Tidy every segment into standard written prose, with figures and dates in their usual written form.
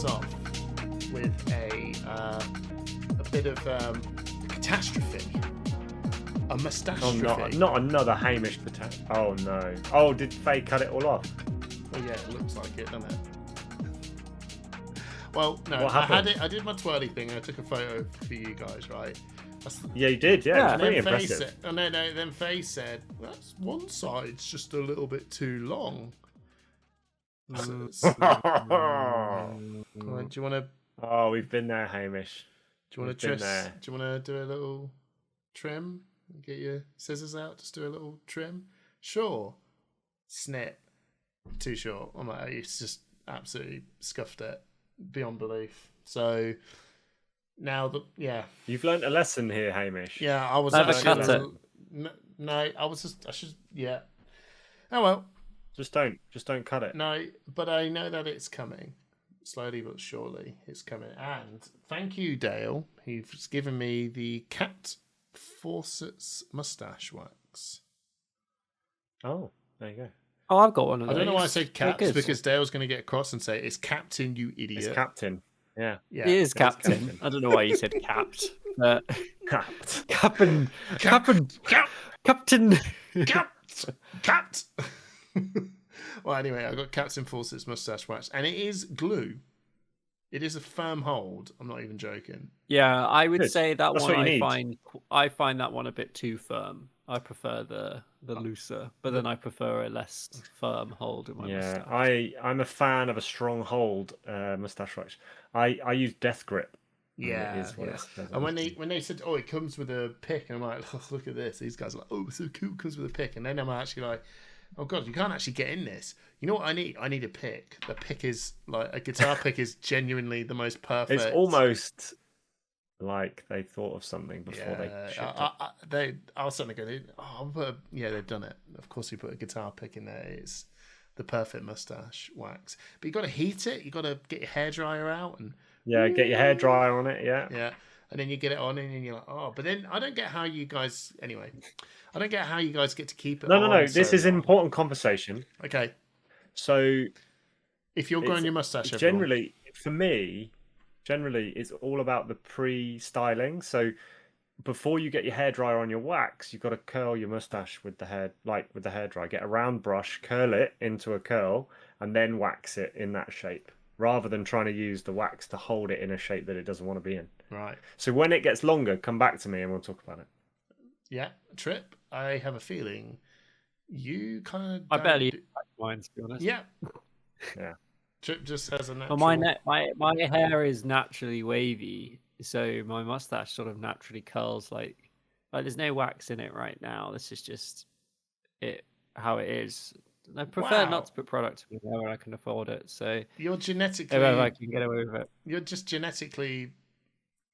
off with a bit of catastrophe. A mustache. Oh, not another Hamish potato. Oh no. Oh, did Faye cut it all off? Well, yeah, it looks like it, doesn't it? Well, no, What I happened? had it. I did my twirly thing. I took a photo for you guys, right? Yeah, you did. Yeah, it was pretty impressive. Then Faye said, "That's one side's just a little bit too long." Do you want to? Oh, we've been there, Hamish. Do you want to Do you want to do a little trim? Get your scissors out. Just do a little trim. Sure. Snip. Too short. I'm like, it's just absolutely scuffed it beyond belief. So now You've learnt a lesson here, Hamish. Yeah, I was. Never cut it. No, I should. Yeah. Oh well. Just don't cut it. No, but I know that it's coming. Slowly but surely, it's coming. And thank you, Dale. He's given me the Cat Fawcett's mustache wax. Oh, there you go. Oh, I've got one of those. I don't know why I said They're Caps, good. because Dale's going to get across and say, "It's Captain, you idiot." It's Captain. Yeah. Yeah. He is Captain. Captain. I don't know why you said capped. But Capped. Captain. Capped. Well, anyway, I got Captain Fawcett's mustache wax, and it is glue. It is a firm hold. I'm not even joking. Yeah, I would Good. say that That's one what you need. I find that one a bit too firm. I prefer the looser, but then I prefer a less firm hold in my mustache. I'm a fan of a strong hold mustache wax. I use Death Grip. Yeah, It is what yeah. it says. And when they said, "Oh, it comes with a pick," and I'm like, oh, "Look at this." These guys are like, "Oh, so cool, it comes with a pick." And then I'm actually like, "Oh God, you can't actually get in this." You know what I need? I need a pick. The pick is like a guitar pick is genuinely the most perfect. It's almost like they thought of something before they shipped it. I was suddenly going, they've done it. Of course, you put a guitar pick in there. It's the perfect mustache wax. But you got to heat it. You got to get your hairdryer out and Get your hair dryer on it. Yeah. yeah, and then you get it on, and then you're like, oh. But then I don't get how you guys. Anyway, I don't get how you guys get to keep it. No. This so is an long. important conversation. Okay, So if you're growing your mustache, generally, for me, it's all about the pre-styling. So before you get your hairdryer on your wax, you've got to curl your mustache with the hairdryer. Get a round brush, curl it into a curl, and then wax it in that shape, rather than trying to use the wax to hold it in a shape that it doesn't want to be in. right? So when it gets longer, come back to me and we'll talk about it. Yeah, Trip. I have a feeling you kind of. I barely like mine, to be honest. Yeah, Yeah. Trip just has a natural. Well, my hair is naturally wavy, so my mustache sort of naturally curls like there's no wax in it right now. This is just it how it is. I prefer not to put product in there when I can afford it. So You're genetically. if ever I can get away with it You're just genetically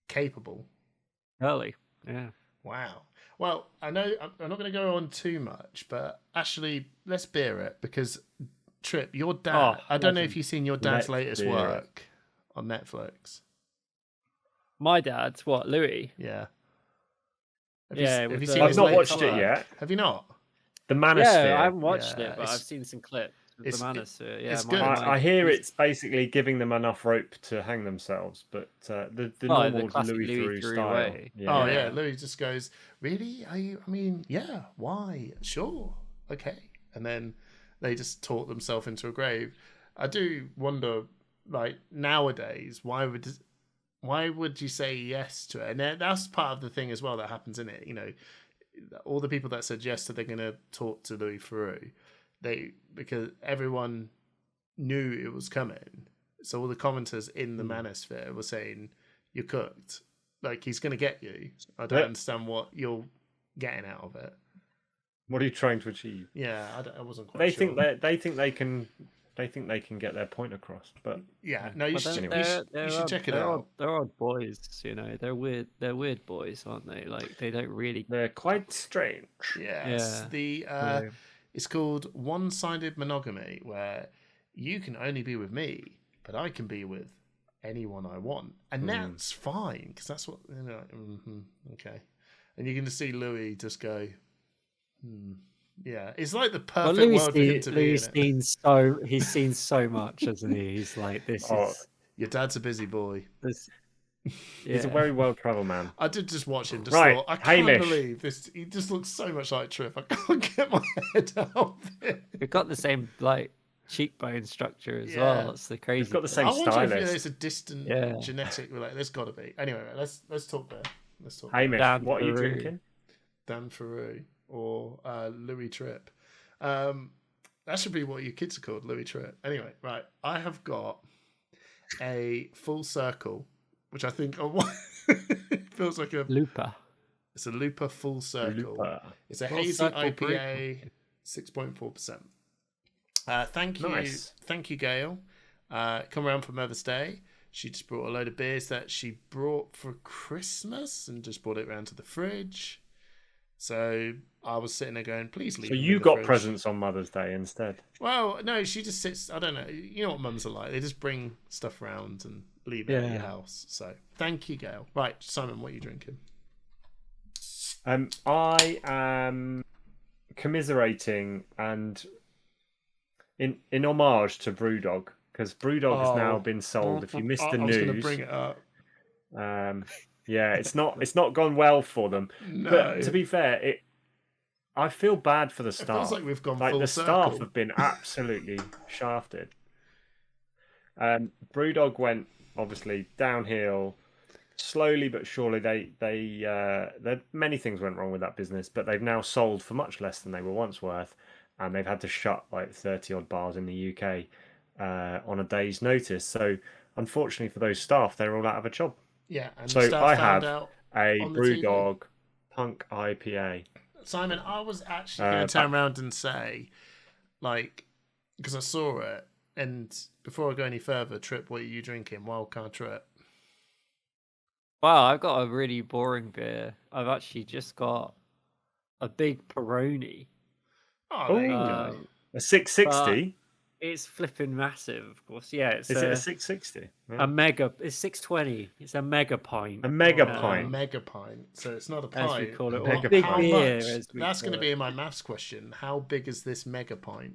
capable. early. Yeah. Wow. Well, I know I'm not going to go on too much, but actually, let's beer it because Trip, your dad. I don't know if you've seen your dad's latest work on Netflix. My dad's what, Louis? Yeah. Have with you the- seen I've his not latest watched it work? yet. Have you not? The Manosphere. Yeah, I haven't watched Yeah, it, but I've seen some clips of it's- the Manosphere. Yeah, it's good. I hear it's basically giving them enough rope to hang themselves, but the normal classic Louis Louis Theroux Theroux style. way. Oh yeah, Louis just goes, "Really? Are you? I mean, yeah. Why? Sure, okay." And then they just talk themselves into a grave. I do wonder, like nowadays, why would you say yes to it? And that's part of the thing as well that happens in it. You know, all the people that said yes that they're going to talk to Louis Theroux, because everyone knew it was coming. So all the commenters in the Manosphere were saying, "You're cooked. Like he's going to get you." I don't understand what you're getting out of it. What are you trying to achieve? Yeah, I wasn't quite They sure. think they can get their point across, but Yeah, no, you should They're check it out. They're odd boys, you know. They're weird boys, aren't they? Like they don't really. they're quite strange. Yes, Yeah. it's called one-sided monogamy, where you can only be with me, but I can be with anyone I want, and that's fine because that's what okay. And you can just see Louis just go, yeah, it's like the perfect Louis world for him to be in it. he's seen so much, hasn't he? He's like, this is. Your dad's a busy boy. This, He's a yeah. very well-travelled man. I did just watch him. Just Right, thought, I can't Hamish. believe this. He just looks so much like Trip. I can't get my head out of it. We've got the same like cheekbone structure as Yeah. well. That's the crazy. We've got the thing. same I wonder if stylist. there's a distant Yeah. genetic relate. There's got to be. Anyway, let's talk there. Let's talk. Hamish, Dan what are you Peru. drinking? Dan Faroux or Louis Tripp. That should be what your kids are called, Louis Tripp. Anyway, right. I have got a full circle, which I think feels like a. Lupa. It's a Looper full circle. Looper. It's a Full hazy circle IPA, 6.4%. Thank you, Nice. thank you, Gail. Come around for Mother's Day. She just brought a load of beers that she brought for Christmas and just brought it round to the fridge. So I was sitting there going, "Please leave." So them you in the got fridge." presents on Mother's Day instead. Well, no, she just sits. I don't know. You know what mums are like. They just bring stuff round and leave it at your Yeah. house. So thank you, Gail. Right, Simon, what are you drinking? I am commiserating and in homage to Brewdog, because Brewdog has now been sold. If you missed the I was going to news, bring it up. yeah, it's not gone well for them. No, But to be fair, I feel bad for the it staff. feels like we've gone Like full the circle. staff have been absolutely shafted. Brewdog went obviously downhill slowly but surely. Many things went wrong with that business, but they've now sold for much less than they were once worth, and they've had to shut like 30 odd bars in the UK on a day's notice. So unfortunately for those staff, they're all out of a job. Yeah, and So the staff I found have out a on the TV. Brewdog Punk IPA. Simon, I was actually going to turn around and say, like, because I saw it, and before I go any further, Trip, what are you drinking? Wildcard Trip. Wow, I've got a really boring beer. I've actually just got a big Peroni. Oh, there you Ooh. go. A 660. It's flipping massive, of course. Yeah, it's Is it a 660? Yeah. a mega. It's 620. It's a mega pint. A mega Oh, pint. A mega pint. So it's not a As pint. we call it. A mega Big How pint. beer, much? as we That's going to call be it. in my maths question. How big is this mega pint?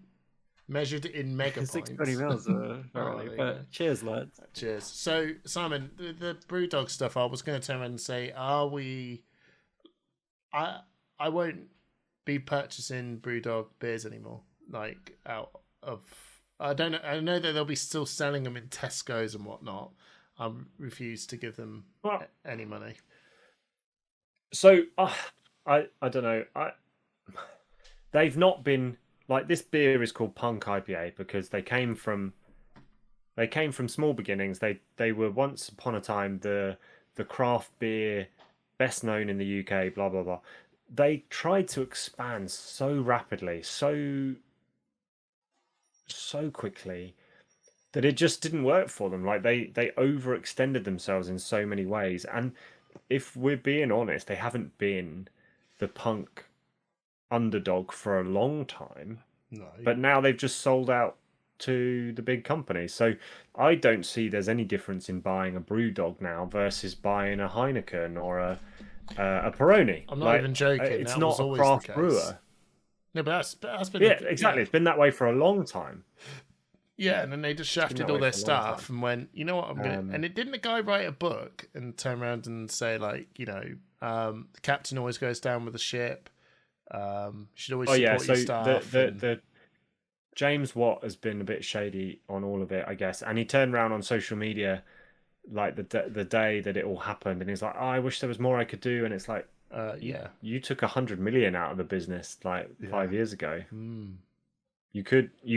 Measured in mega pints. 620 mils, apparently. there you go. But cheers, lads. Cheers. So, Simon, the Brewdog stuff, I was going to turn around and say, are we... I won't be purchasing Brewdog beers anymore. Like, out of... I don't know. I know that they'll be still selling them in Tesco's and whatnot. I refuse to give them Well, any money. so I don't know. They've not been like, this beer is called Punk IPA because they came from small beginnings. They were once upon a time the craft beer best known in the UK. Blah blah blah. They tried to expand so rapidly, so quickly, that it just didn't work for them. Like they overextended themselves in so many ways. And if we're being honest, they haven't been the punk underdog for a long time. No. But now they've just sold out to the big companies. So I don't see there's any difference in buying a Brewdog now versus buying a Heineken or a Peroni. I'm not even joking. It's That not was a always craft the case. brewer. No, but that's been... Yeah, exactly. It's been that way for a long time. Yeah, and then they just shafted that all way their for a long staff and went, you know what, I'm going to... And didn't the guy write a book and turn around and say, like, you know, the captain always goes down with the ship. You should always support your staff. The James Watt has been a bit shady on all of it, I guess. And he turned around on social media like the day that it all happened, and he's like, "Oh, I wish there was more I could do." And it's like, yeah. you took 100 million out of the business like 5 years ago. Mm. You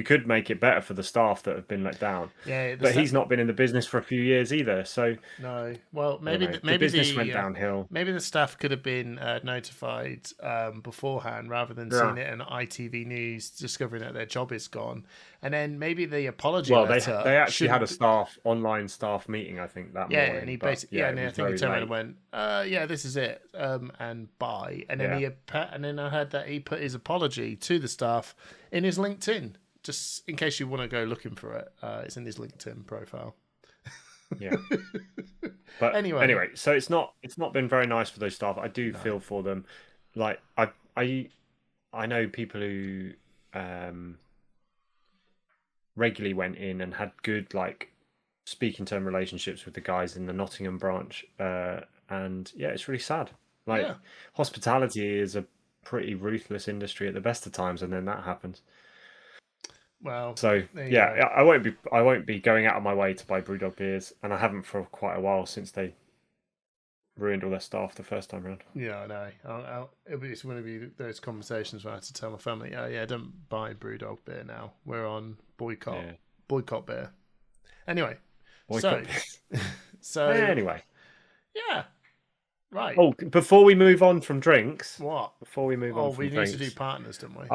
could make it better for the staff that have been let down. Yeah, But he's not been in the business for a few years either. So no. Well, maybe you know, maybe the business went downhill. Maybe the staff could have been notified beforehand rather than seeing it in ITV News, discovering that their job is gone, and then maybe the apology letter. They actually had a online staff meeting, I think, that morning. And he but, basically and it I was think he very turned around late. and went, yeah, this is it, and bye. And then and then I heard that he put his apology to the staff in his LinkedIn. Just in case you want to go looking for it, it's in his LinkedIn profile. Yeah. But anyway, so it's not been very nice for those staff. I do feel for them. Like I know people who regularly went in and had good like speaking term relationships with the guys in the Nottingham branch, and yeah, it's really sad. Like Yeah. hospitality is a pretty ruthless industry at the best of times, and then that happens. Well, So there you yeah, go. I won't be going out of my way to buy BrewDog beers, and I haven't for quite a while since they ruined all their staff the first time around. Yeah, I know. It's going to be those conversations where I have to tell my family, oh yeah, don't buy BrewDog beer now. We're on boycott beer. Anyway, Boycott so anyway, yeah, right. oh, before we move on from drinks, What? before we move on from we drinks, need to do partners, don't we?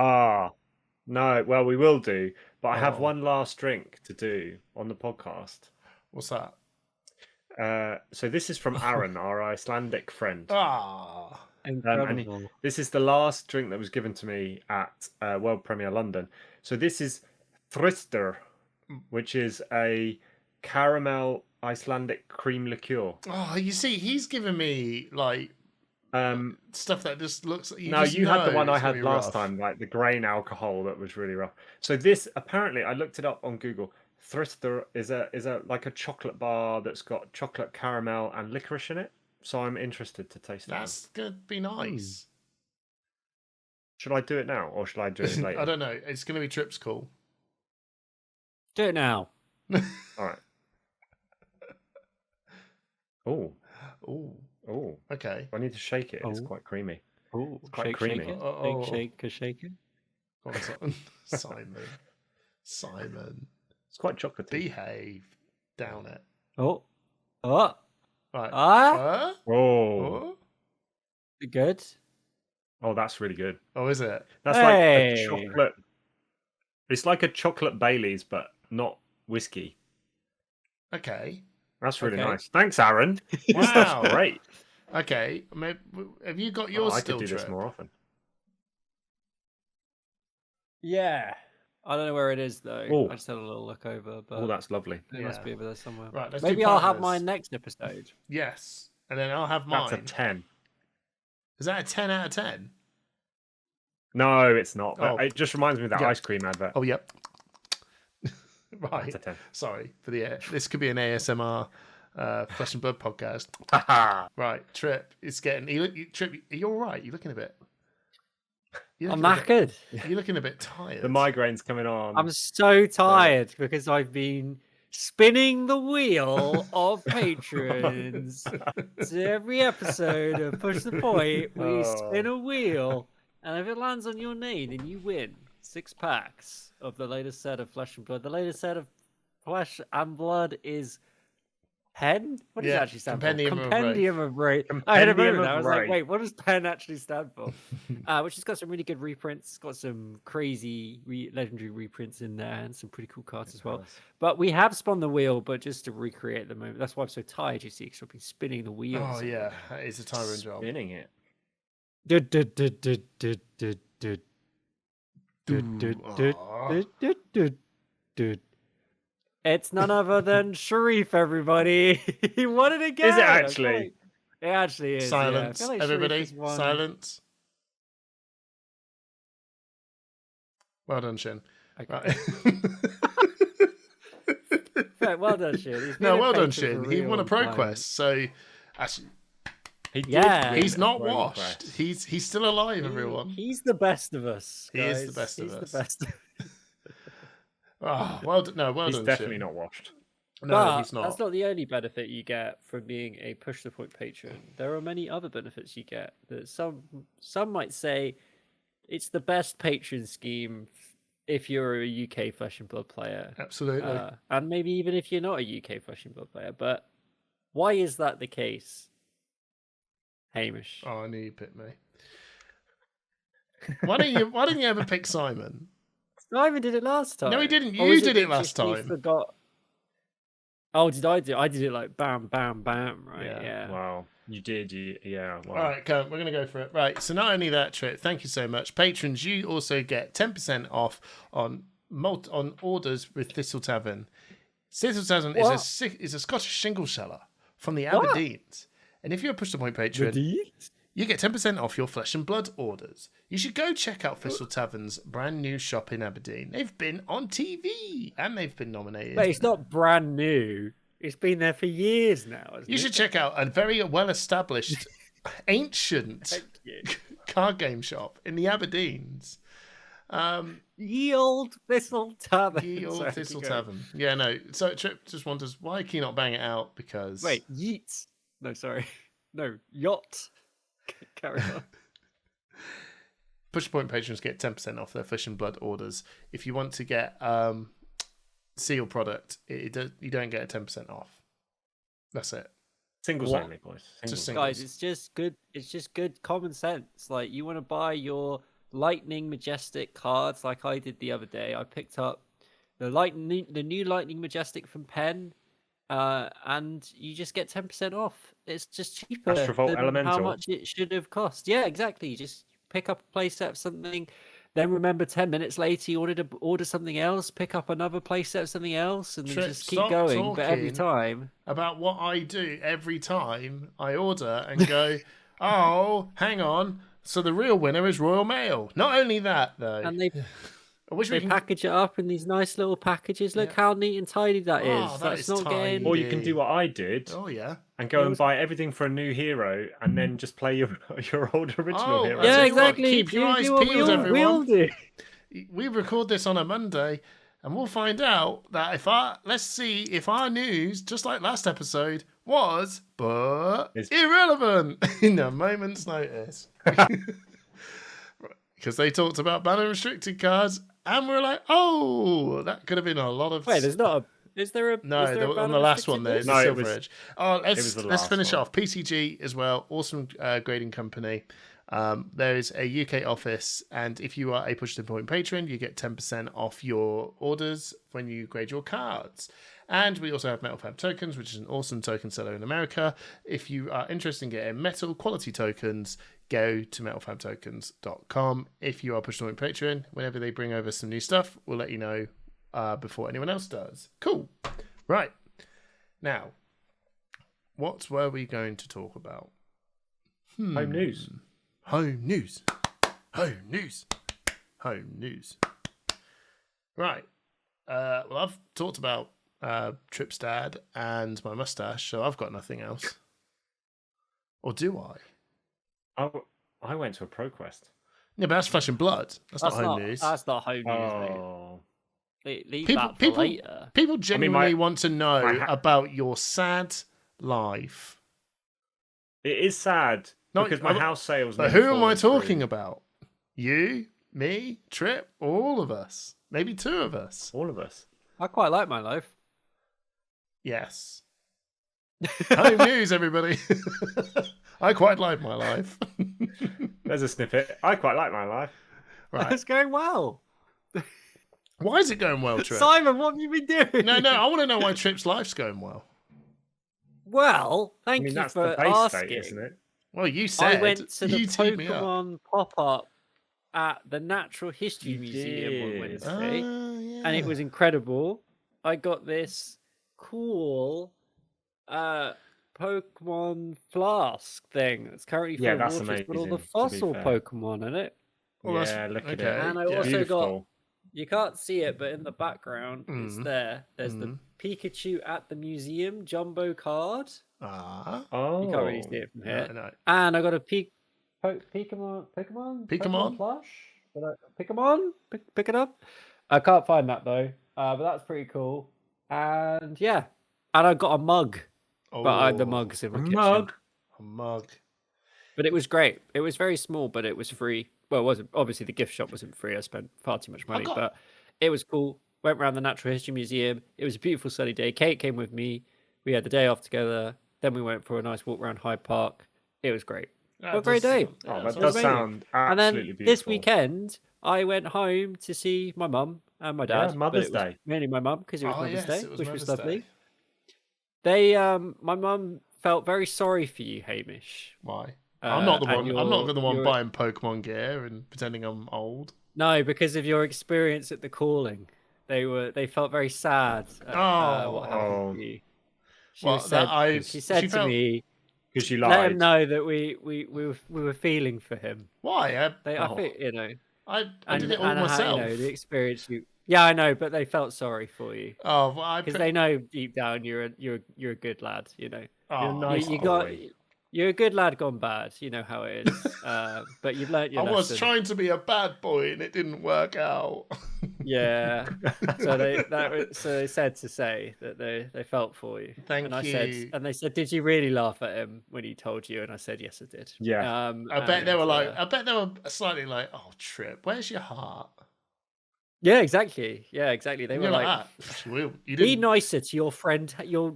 No, well, we will do, but I have Oh. one last drink to do on the podcast. What's that? So this is from Aaron, our Icelandic friend. Incredible. And this is the last drink that was given to me at World Premiere London. So this is Thristur, which is a caramel Icelandic cream liqueur. Oh, you see, he's given me like stuff that just looks. You had the one I had last time, like the grain alcohol that was really rough. So this apparently, I looked it up on Google. Thristur is a like a chocolate bar that's got chocolate, caramel, and licorice in it. So I'm interested to taste that. That's gonna be nice. Should I do it now, or should I do it later? I don't know. It's gonna be Trip's call. Do it now. All right. Oh. Okay. I need to shake it. It's quite creamy. Oh, It's quite creamy. Shake it. Go on, Simon. It's quite chocolatey. Behave. Down it. Oh. Right. Oh. Good. Oh, that's really good. Oh, is it? That's like a chocolate. It's like a chocolate Baileys, but not whiskey. Okay. That's really nice. Thanks, Aaron. Wow. That's great. Okay. Have you got yours I still, could do this Trip? more often. Yeah. I don't know where it is though. Oh. I just had a little look over, but Oh, that's lovely. it must be over there somewhere. Right. Let's Maybe do I'll have partners. mine next episode. Yes, and then I'll have mine. That's a 10. Is that a 10 out of 10? No, it's not. Oh. It just reminds me of that Yeah. ice cream advert. Oh, yep. Right. That's a 10. Sorry for the. This could be an ASMR Flesh and Blood podcast. Right, Trip. It's getting. Trip, are you all right? You're looking a bit. I'm knackered. You're looking a bit tired. The migraine's coming on. I'm so tired because I've been spinning the wheel of patrons. So every episode of Push the Point, we spin a wheel, and if it lands on your name, then you win 6 packs of the latest set of Flesh and Blood. The latest set of Flesh and Blood is PEN? What does it actually stand Compendium for? of Compendium of Rage. I had a Compendium moment. of I was like, Rage. wait, what does PEN actually stand for? Which has got some really good reprints. It's got some crazy legendary reprints in there and some pretty cool cards as well. But we have spun the wheel, but just to recreate the moment. That's why I'm so tired, you see, because I've been spinning the wheel. Oh, yeah. That is a tyrant job. Spinning it. It's none other than Sharif, everybody. He won it again. Is it actually? It actually is. Silence, yeah. I feel like everybody. Sharif has won. Silence. Well done, Shin. Okay. Right. Right, well done, Shin. He's No, been a well done, patron for Shin. He real won a Pro time. Quest, so actually, He did Yeah. win he's a not Pro washed. Quest. He's still alive, everyone. He's the best of us. He is guys. the best of He's us. the best. Oh, well done. No, well He's done. definitely Shin. not washed. No, But he's not. that's not the only benefit you get from being a Push the Point patron. There are many other benefits you get. That some might say it's the best patron scheme if you're a UK Flesh and Blood player. Absolutely. And maybe even if you're not a UK Flesh and Blood player. But why is that the case, Hamish? Oh, I knew you picked me. Why didn't you ever pick Simon? Simon did it last time. No, he didn't. Or You was did it just last we time. Forgot. Oh, did I do? I did it like bam, bam, bam. Right? Yeah. Yeah. Wow. You did. Yeah. Wow. All right, we're going to go for it. Right, so not only that, Trip, thank you so much. Patrons, you also get 10% off on orders with Thistle Tavern. Thistle Tavern is a Scottish shingle seller from the Aberdeens. And if you're a Push the Point patron, you get 10% off your Flesh and Blood orders. You should go check out Thistle Tavern's brand new shop in Aberdeen. They've been on TV and they've been nominated. But it's not brand new. It's been there for years now. Hasn't You it? should check out a very well-established, ancient Thank you. card game shop in the Aberdeens. Ye old Thistle Tavern. Ye old Sorry, Thistle keep going. Tavern. Yeah, no. So Trip just wonders why can you not bang it out? Because Wait, yeets. No, sorry. No, yacht. Carry on. Push Point patrons get 10% off their Flesh and Blood orders. If you want to get seal product, you don't get a 10% off. That's it. Singles What? only, boys. Just Singles. singles. Guys, it's just good. It's just good common sense. Like, you want to buy your Lightning Majestic cards, like I did the other day. I picked up the new Lightning Majestic from Penn, and you just get 10% off. It's just cheaper Astrovault than how Elemental. much it should have cost. Yeah, exactly. You just pick up a playset of something, then remember 10 minutes later you order something else, pick up another playset of something else, and then Trip, just keep stop going. But every talking time, about what I do every time I order and go, oh, hang on. So the real winner is Royal Mail. Not only that, though. and they I wish we They can... package it up in these nice little packages. Look Yeah. how neat and tidy that Oh, is. that That's is not getting. tiny. Or you can do what I did Oh, yeah. and go and buy everything for a new hero and then just play your old original Oh, hero. I Yeah, tell you what, exactly. keep your eyes do what peeled, we everyone. all do. We record this on a Monday, and we'll find out that let's see if our news, just like last episode, was It's- irrelevant in a moment's notice. Because they talked about banner restricted cards, and we're like, oh, that could have been a lot of. Wait, there's not a. Is there a? No, is there a on banner the last one restricted there's list? the No, it Silver was- Edge. Oh, was the let's last finish one. off. PCG as well, awesome grading company. There is a UK office, and if you are a Push to Point patron, you get 10% off your orders when you grade your cards. And we also have Metal Fab Tokens, which is an awesome token seller in America. If you are interested in getting metal quality tokens, go to metalfabtokens.com. If you are Push to Point patron, whenever they bring over some new stuff, we'll let you know before anyone else does. Cool. Right. Now, what were we going to talk about? Home news. Home news. Home news. Home news. Right. Well, I've talked about Trip's dad and my mustache, so I've got nothing else. Or do I? I went to a ProQuest. Yeah, but that's Flesh and Blood. That's not That's home not. news. That's not home news, mate. Oh, Leave People- that for people- later. People genuinely my- want to know my about your sad life. it is sad No, because my house sales. But who am I talking about? You, me, Trip, all of us. Maybe two of us. All of us. I quite like my life. Yes. Home news, everybody. I quite like my life. There's a snippet. I quite like my life. Right. It's going well. Why is it going well, Trip? Simon, what have you been doing? No, I want to know why Trip's life's going well. Well, I thank mean, you that's for the base asking. state, isn't it? Well, you said I went to the you teed me up. Pokemon pop-up at the Natural History You Museum on did. Wednesday, Yeah. and it was incredible. I got this cool Pokemon flask thing. It's currently full Yeah, of that's water. It's got all the amazing, to be fossil fair. Pokemon in it. Well, that's- Yeah, look at okay. it. And I yeah. also Beautiful. got. You can't see it, but in the background, it's Mhm. there. There's the Pikachu at the museum jumbo card. Ah. Oh, You can't really see it from here. No. And I got a Pokemon plush. Pokemon? Pick it up. I can't find that though. But that's pretty cool. And yeah, and I got a mug. But I had the Oh, mugs in my A kitchen. mug? A mug. But it was great. It was very small, but it was free. Well, it wasn't. Obviously, the gift shop wasn't free. I spent far too much money, got- but it was cool. Went around the Natural History Museum. It was a beautiful sunny day. Kate came with me. We had the day off together. Then we went for a nice walk around Hyde Park. It was great. That What a great does day. sound- Oh, yeah, that sounds does amazing. sound And absolutely then beautiful. this weekend, I went home to see my mum and my dad. Yeah, Mother's but it was Day. Mainly my mum because it was Oh, Mother's yes, Day, it was which was Mother's lovely. Day. They, my mum felt very sorry for you, Hamish. Why? I'm not the and one. I'm not the one your- buying Pokemon gear and pretending I'm old. No, because of your experience at the calling. They felt very sad at what happened to you. She Well, was said, that I- she said she to felt- me, Because you let lied. him know that we were feeling for him. Why? I think, you know, I and, did it all and how, myself. you know, the experience you. Yeah, I know, but they felt sorry for you Oh, well, because they know deep down you're a good lad. You know, You're a nice boy. you're a good lad gone bad. You know how it is. But you've learnt your I was lesson. trying to be a bad boy and it didn't work out. Yeah. So they said to say that they felt for you. Thank and I you. and they said, did you really laugh at him when he told you? And I said, yes, I did. Yeah. I bet they were I bet they were slightly like, oh, Trip, where's your heart? Yeah, exactly. Yeah, exactly. They And were you're like, ah, you be didn't. nicer to your friend,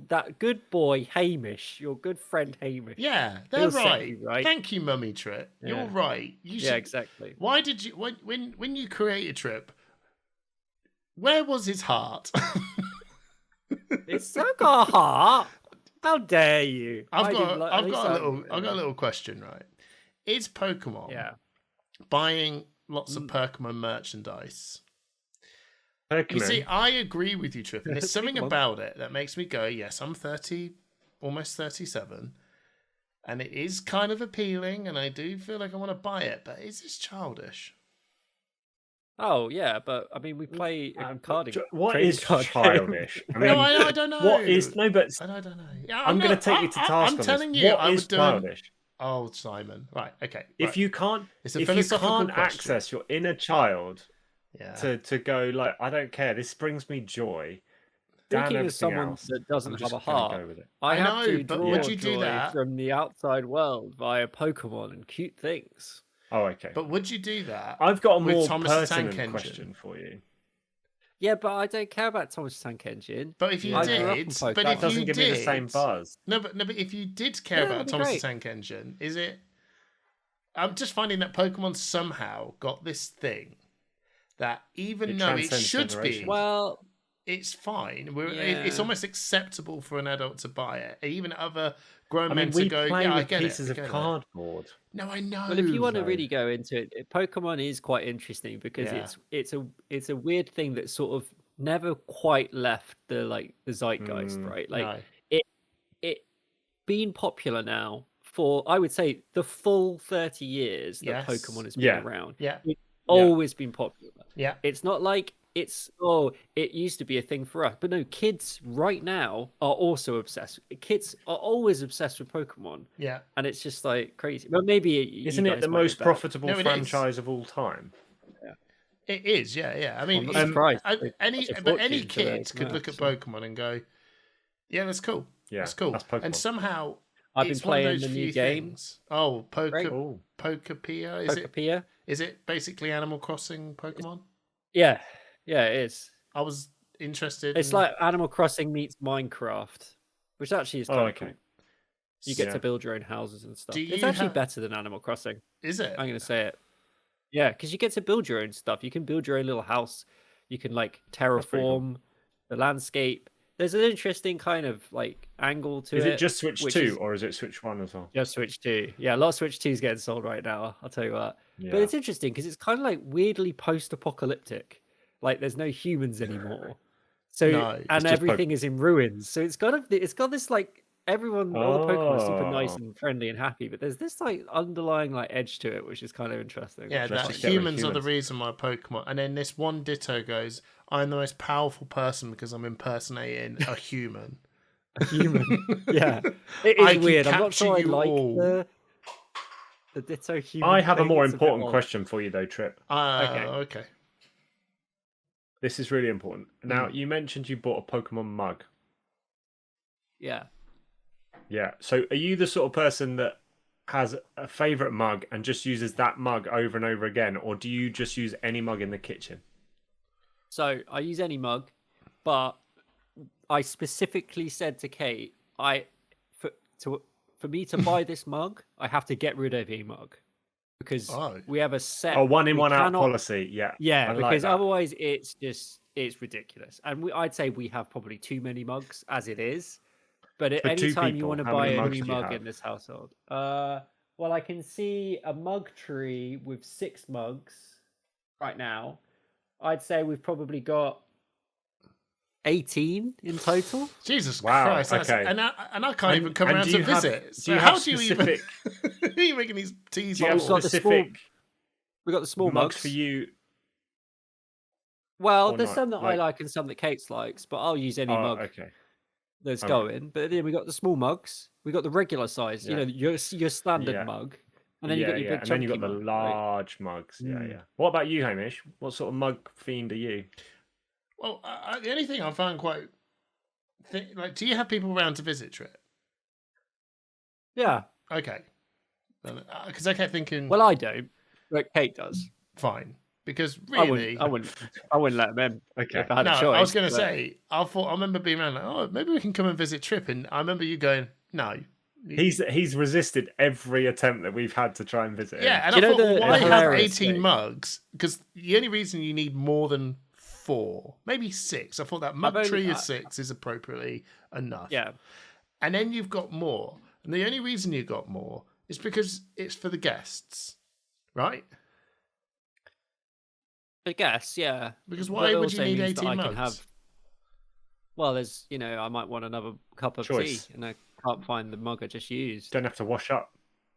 that good boy Hamish, your good friend Hamish. Yeah, they're He'll set right. you right. Thank you, Mummy Trip. Yeah. You're right. You should. Yeah, exactly. Why did you when you created Trip? Where was his heart? It's so got a heart. How dare you? I've got a little question, right? Is Pokemon buying lots of Pokemon merchandise? You see, I agree with you, Trip, and there's something about it that makes me go, yes, I'm 30, almost 37, and it is kind of appealing, and I do feel like I want to buy it, but is this childish? Oh yeah, but I mean, we play card. What is childish? I mean, No, I don't know. What is But I don't know. Yeah, I'm going to take you to task. I'm telling you, what is childish? Oh, Simon. Right. Okay. If right. you can't, it's a if you philosophical can't question. access your inner child, yeah, to go like, I don't care. This brings me joy. Speaking of someone that doesn't have a heart, I have to draw would you do joy that? from the outside world via Pokemon and cute things. Oh, okay. But would you do that? I've got a more pertinent question for you. Yeah, but I don't care about Thomas Tank Engine. But if you did, but that doesn't give me the same buzz. No, but if you did care about Thomas Tank Engine, is it? I'm just finding that Pokemon somehow got this thing that even though it should be, well, it's fine. It's almost acceptable for an adult to buy it. Even other grown men to go, yeah, I get pieces of cardboard. No, I know. Well, if you want to really go into it, Pokemon is quite interesting because it's a weird thing that sort of never quite left the zeitgeist, right? Like it being popular now for, I would say, the full 30 years that Pokemon has been around. Yeah, it's always been popular. Yeah, it's not like it used to be a thing for us, but no, kids right now are also obsessed. Kids are always obsessed with Pokemon. Yeah, and it's just like crazy. But maybe isn't it the most profitable franchise of all time? Yeah, it is. Yeah. I mean, any kid could look at Pokemon and go, "Yeah, that's cool. Yeah, that's cool." That's Pokemon. And somehow I've been playing the new game. Oh, Pokepia. Pokepia. Is it basically Animal Crossing Pokemon? Yeah. Yeah, it is. I was interested. It's like Animal Crossing meets Minecraft, which actually is kind of cool. You get to build your own houses and stuff. It's actually better than Animal Crossing. Is it? I'm going to say it. Yeah, because you get to build your own stuff. You can build your own little house. You can terraform the landscape. There's an interesting kind of angle to it. Is it just Switch 2 or is it Switch 1 as well? Just Switch 2. Yeah, a lot of Switch 2s getting sold right now. I'll tell you what. Yeah. But it's interesting because it's kind of weirdly post-apocalyptic. There's no humans anymore. So and everything is in ruins. So it's got this all the Pokemon are super nice and friendly and happy, but there's this underlying edge to it, which is kind of interesting. Yeah, that humans are the reason why Pokemon. And then this one Ditto goes, "I'm the most powerful person because I'm impersonating a human." A human. Yeah, it is weird. I'm not sure I like the Ditto human. I have a more important question for you though, Trip. Okay. This is really important. Now, you mentioned you bought a Pokemon mug. Yeah. Yeah. So are you the sort of person that has a favorite mug and just uses that mug over and over again? Or do you just use any mug in the kitchen? So I use any mug, but I specifically said to Kate, for me to buy this mug, I have to get rid of a mug. Because we have a set. Oh, one in, one out policy. Yeah. Yeah, because otherwise it's ridiculous. And I'd say we have probably too many mugs as it is. But at any time you want to buy a new mug in this household. Well, I can see a mug tree with 6 mugs right now. I'd say we've probably got 18 in total. Jesus Christ! Okay, and I can't even come around to visit. So how do you even? Are you making these teas? We've got the small mugs for you. Well, Or there's not? some that I Like, like and some that Kate likes, but I'll use any mug okay. that's All right. going. But then we got the small mugs. We got the regular size. Yeah. Your standard Yeah. mug, and then you got your big and then you chunky got the mug. Right? large mugs. Yeah, Mm. yeah. What about you, Hamish? What sort of mug fiend are you? Well, the only thing I found quite like, do you have people around to visit Trip? Yeah. Okay, because I kept thinking, Well, I don't, but Kate does. fine, because I really, wouldn't let them in Okay. if I had no, a choice. I was going to but- say, I remember being around like, oh, maybe we can come and visit Trip, and I remember you going, no. He's resisted every attempt that we've had to try and visit him. Yeah, and Do I you know thought, the why have hilarious 18 thing? mugs? Because the only reason you need more than 4, maybe 6. I thought that mug only- tree of 6 is appropriately enough. Yeah. And then you've got more. And the only reason you got more is because it's for the guests, right? I guess, yeah. Because But why it would you also need means that 18 I mugs? can have. Well, there's, I might want another cup of Choice. tea, and I can't find the mug I just used. Don't have to wash up.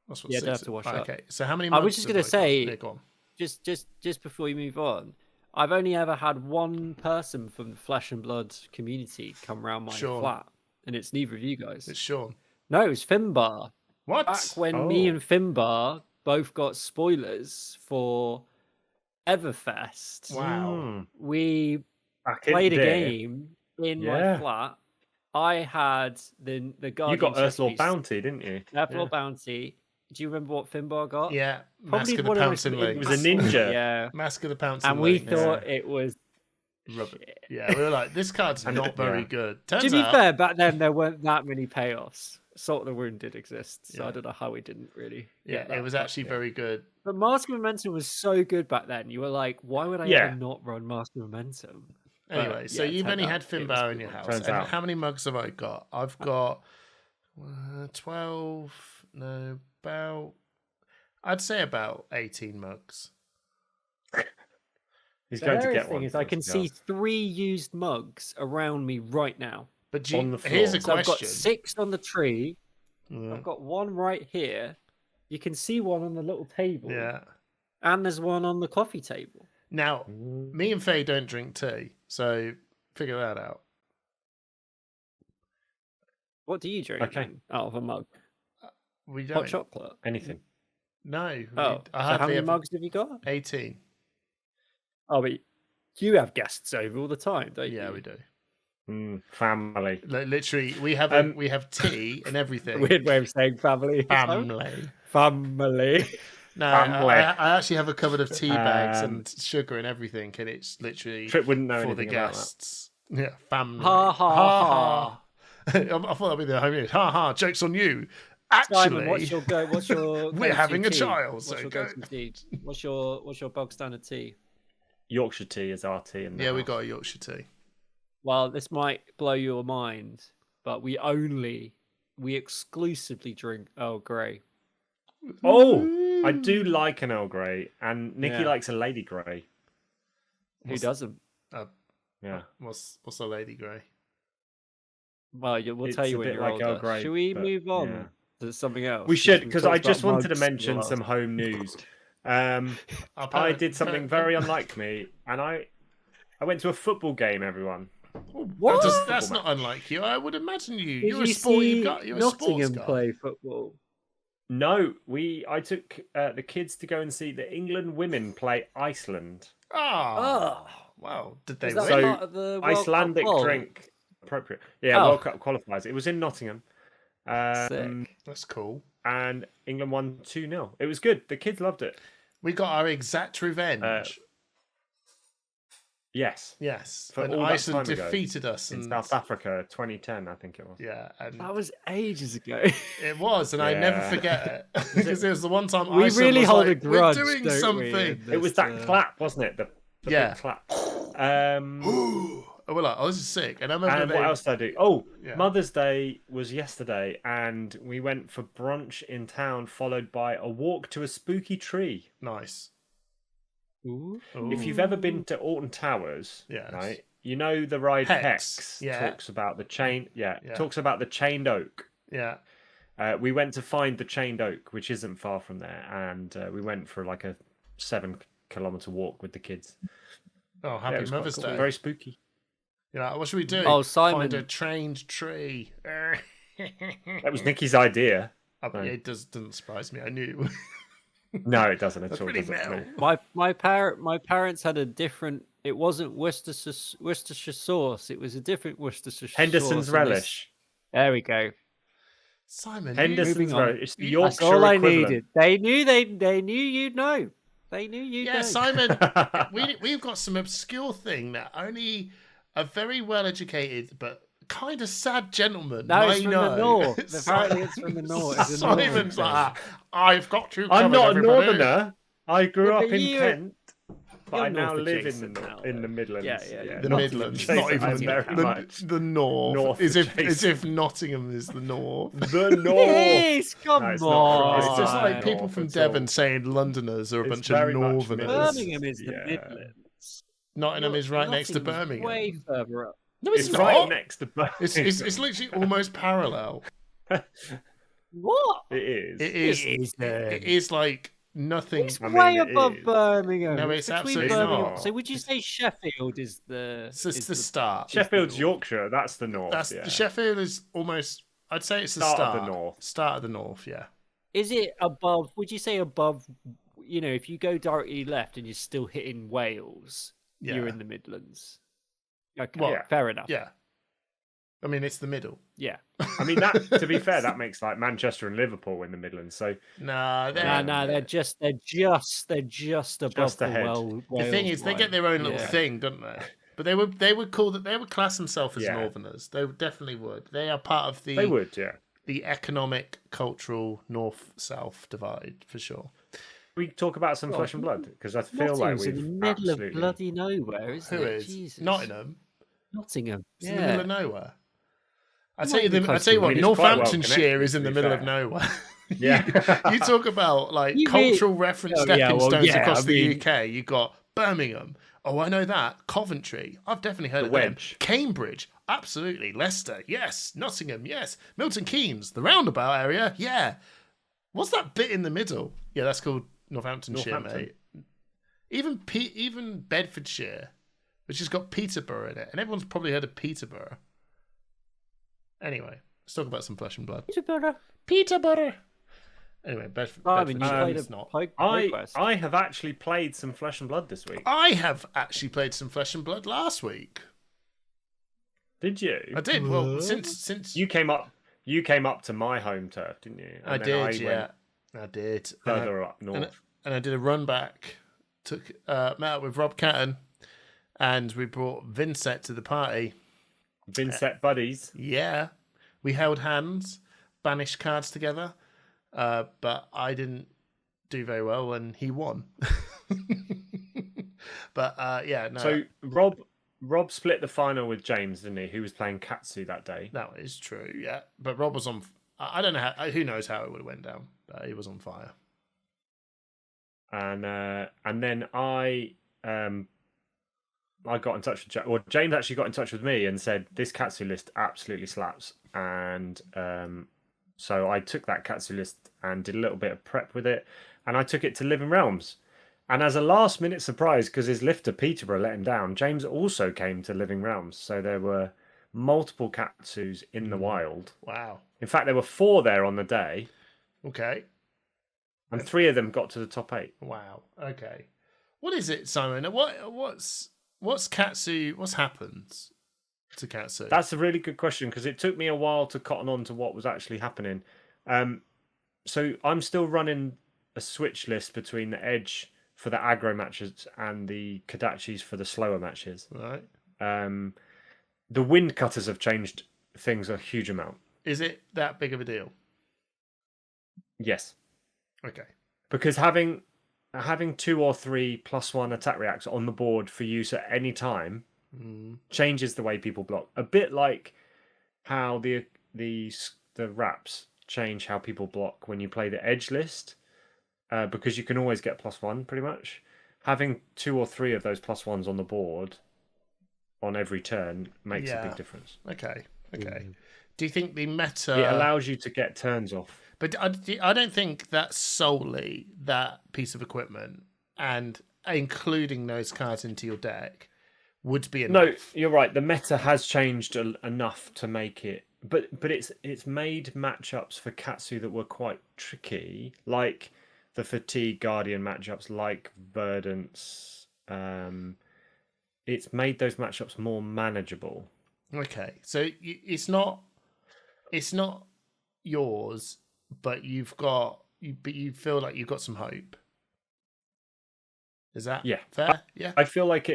That's what Yeah, 6 don't have to wash up. Okay, so how many I mugs was just have gonna got? say- Yeah, go on. Just before you move on, I've only ever had one person from the Flesh and Blood community come round my Sean. flat, and it's neither of you guys. It's Sean. No, it was Finbar. What? Back when me Oh. and Finbar both got spoilers for Everfest, Wow. we Back in played a there, game in Yeah. my flat. I had the You Guardian got chess Earthlord piece, Bounty, didn't you? Earthlord Bounty. Do you remember what Finbar got? Yeah, Probably Mask of the one of the most Pouncing It was a Lynx. ninja. Yeah, Mask of the Pouncing and we Lynx. thought it was Rubber. shit. Yeah, we were like, this card's And not very yeah. good. To Turns be out, fair, back then there weren't that many payoffs. Salt of the Wound did exist, so Yeah. I don't know how we didn't really. yeah, get that it was far. actually very good. But Mask of Momentum was so good back then. You were like, why would I Yeah. ever not run Mask of Momentum? But, Anyway, so yeah, it you've turned only out had it was Finbar a in good your one. house. Turns And out. how many mugs have I got? I've got 12, no, about, I'd say about 18 mugs. He's The going to hilarious get thing one. is I can see 3 used mugs around me right now. But On the here's a floor. So I've got question. 6 on the tree. Yeah. I've got one right here. You can see one on the little table. Yeah. And there's one on the coffee table. Now, me and Faye don't drink tea, so figure that out. What do you drink Okay. then, out of a mug? We Hot don't. chocolate. Anything. No. Oh, I so hardly how many ever- mugs have you got? 18. Oh, but you have guests over all the time, don't you? Yeah, we do. Family. Literally, we have we have tea and everything. Weird way of saying family. Family. Family. No, Family. I actually have a cupboard of tea bags Um, and sugar and everything, and it's literally Trip wouldn't know for the anything about that. guests. Yeah, family. Ha, ha, ha. I thought that'd be the home. Ha ha. Jokes on you. Actually, Simon, what's your we're go-to having a tea? child. What's So your go. go-to tea? What's your bog standard tea? Yorkshire tea is our tea. In the Yeah, we house. got a Yorkshire tea. Well, this might blow your mind, but we exclusively drink Earl Grey. Oh, I do like an Earl Grey, and Nikki Yeah. likes a Lady Grey. Who doesn't? Yeah. What's a Lady Grey? Well, we'll It's tell you a when bit you're like older. Earl Grey, Should we but, move on yeah. to something else? We should, We've because talked I about just wanted to mugs mention for the some last- home news. I did something very unlike me, and I went to a football game. Everyone, What? That's not unlike you. I would imagine you. Did You're a you sporty see guy. You're a sports Nottingham guy. play football? no, I took the kids to go and see the England women play Iceland. Oh, wow. Did they Is that win? So, part of the World Cup Icelandic qual? drink appropriate. Yeah, Oh. World Cup qualifiers. It was in Nottingham. Sick. That's cool. And England won 2-0. It was good. The kids loved it. We got our exact revenge. Yes. Yes, For when all that Iceland time ago, defeated us In and South Africa, 2010, I think it was. yeah, and That was ages ago. it was, and I never Yeah. forget it because it was the one time We Iceland really was hold like, a grudge, we're doing don't we, something. in It was this, that clap, wasn't it? The Yeah. big clap. We're like, oh, this is sick. And I remember And what else did I do? Oh, Yeah. Mother's Day was yesterday, and we went for brunch in town, followed by a walk to a spooky tree. Nice. Ooh. If you've ever been to Alton Towers, Yes. right, you know the ride Hex, Hex, yeah. talks about the chain. Yeah, Yeah. talks about the chained oak. Yeah. We went to find the chained oak, which isn't far from there, and we went for like a 7-kilometer walk with the kids. Oh, it happy was quite Mother's cool. Day. Very spooky. Yeah, what should we do? Oh, Simon. Find a trained tree. That was Nikki's idea. It doesn't surprise me. I knew. No, it doesn't at That's all. pretty Does it? metal. No. My parents had a different. It wasn't Worcestershire sauce. It was a different Worcestershire Henderson's sauce. and relish. There we go. Simon, Henderson's Moving on. relish. It's the That's Yorkshire all I equivalent. needed. They knew you'd know. They knew you'd know. Yeah, Simon, we've got some obscure thing that only a very well-educated but kind of sad gentleman No, it's may from know. the north. Apparently, it's from the north. It's a Simon's northern like, I've got you covered, I'm not a everybody." northerner. I grew Yeah, up but in you- Kent, but you're I now north live in adjacent the now, in the though. Midlands. Yeah. The Not Midlands, adjacent, not even I'm very much the north. north as if adjacent. Nottingham is the north. The north. Yes, come No, it's on. not. It's just like North people from at Devon all. saying Londoners are a It's bunch of very much northerners. Midlands. Birmingham is the Yeah. Midlands. Nottingham is right next to Nottingham's Birmingham. Way further up. No, it's, It's not. right next to Birmingham. It's literally almost parallel. What? It is. It is. then. It is like nothing. It's I mean, way it above is. Birmingham. No, it's between absolutely Birmingham. not. So would you say Sheffield is the? It's just the start. Sheffield's Yorkshire. That's the north. That's yeah. Sheffield is almost. I'd say it's the Start start of the north. Start of the north. Yeah. Is it above? Would you say above? You know, if you go directly left and you're still hitting Wales, Yeah. you're in the Midlands. Okay, Well, yeah. fair enough. Yeah. I mean, it's the middle. Yeah. I mean, that. To be fair, that makes like Manchester and Liverpool in the Midlands. So Nah, No, they're just above Just ahead. The thing is, they get their own little Yeah. thing, don't they? But they would class themselves as Yeah. Northerners. They definitely would. They are part of they would, yeah. the economic, cultural North-South divide for sure. We talk about some Well, flesh and blood because I feel like Nottingham's we've in the middle absolutely... of bloody nowhere, isn't Who it? is Jesus. Nottingham? Nottingham. It's in the middle of nowhere. I Not tell you, even I close tell you to what, it. I mean, it's quite well Northamptonshire connected, is in to the be middle of fair. nowhere. Yeah. You talk about like You mean- cultural reference Oh, stepping yeah, well, stones yeah, across I the mean- UK. You got Birmingham. Oh, I know that. Coventry. I've definitely heard The of them. Wedge. Cambridge. Absolutely. Leicester. Yes. Nottingham. Yes. Milton Keynes. The roundabout area. Yeah. What's that bit in the middle? Yeah, that's called Northamptonshire, Northampton. mate. Even Bedfordshire, which has got Peterborough in it, and everyone's probably heard of Peterborough. Anyway, let's talk about some flesh and blood. Peterborough. Anyway, Simon, you Bedfordshire played is a not. PokeQuest. I have actually played some Flesh and Blood this week. I have actually played some Flesh and Blood last week. Did you? I did. Well, since You came up to my home turf, didn't you? I And then did, yeah, I did. Further up north. And I did a run back. Met up with Rob Catton, and we brought Vincent to the party. Vincent buddies. Yeah, we held hands, banished cards together, but I didn't do very well, and he won. But yeah, no. So Rob split the final with James, didn't he? Who was playing Katsu that day. That is true, yeah. But Rob was on. I don't know how. Who knows how it would have went down? But he was on fire. And then I got in touch with James. Well, James actually got in touch with me and said this Katsu list absolutely slaps. And so I took that Katsu list and did a little bit of prep with it, and I took it to Living Realms. And as a last minute surprise, because his lifter Peterborough let him down, James also came to Living Realms. So there were multiple Katsus in the wild. Wow. In fact, there were 4 there on the day, Okay. and 3 of them got to the top 8. Wow. Okay. What is it, Simon? What's Katsu? What's happened to Katsu? That's a really good question because it took me a while to cotton on to what was actually happening. So I'm still running a switch list between the Edge for the aggro matches and the Kodachis for the slower matches. right. The wind cutters have changed things a huge amount. Is it that big of a deal? Yes, Okay. because having 2 or 3 +1 attack reacts on the board for use at any time changes the way people block. A bit like how the wraps change how people block when you play the Edge list, because you can always get +1 pretty much. Having 2 or 3 of those +1s on the board on every turn makes a big difference. Okay. Okay. Do you think the meta? It allows you to get turns off. But I don't think that's solely that piece of equipment and including those cards into your deck. would be enough. No, you're right. The meta has changed enough to make it, but it's made matchups for Katsu that were quite tricky, like the Fatigue Guardian matchups, like Verdant's. It's made those matchups more manageable. Okay, so it's not yours, but but you feel like you've got some hope. Is that fair? Yeah. I feel like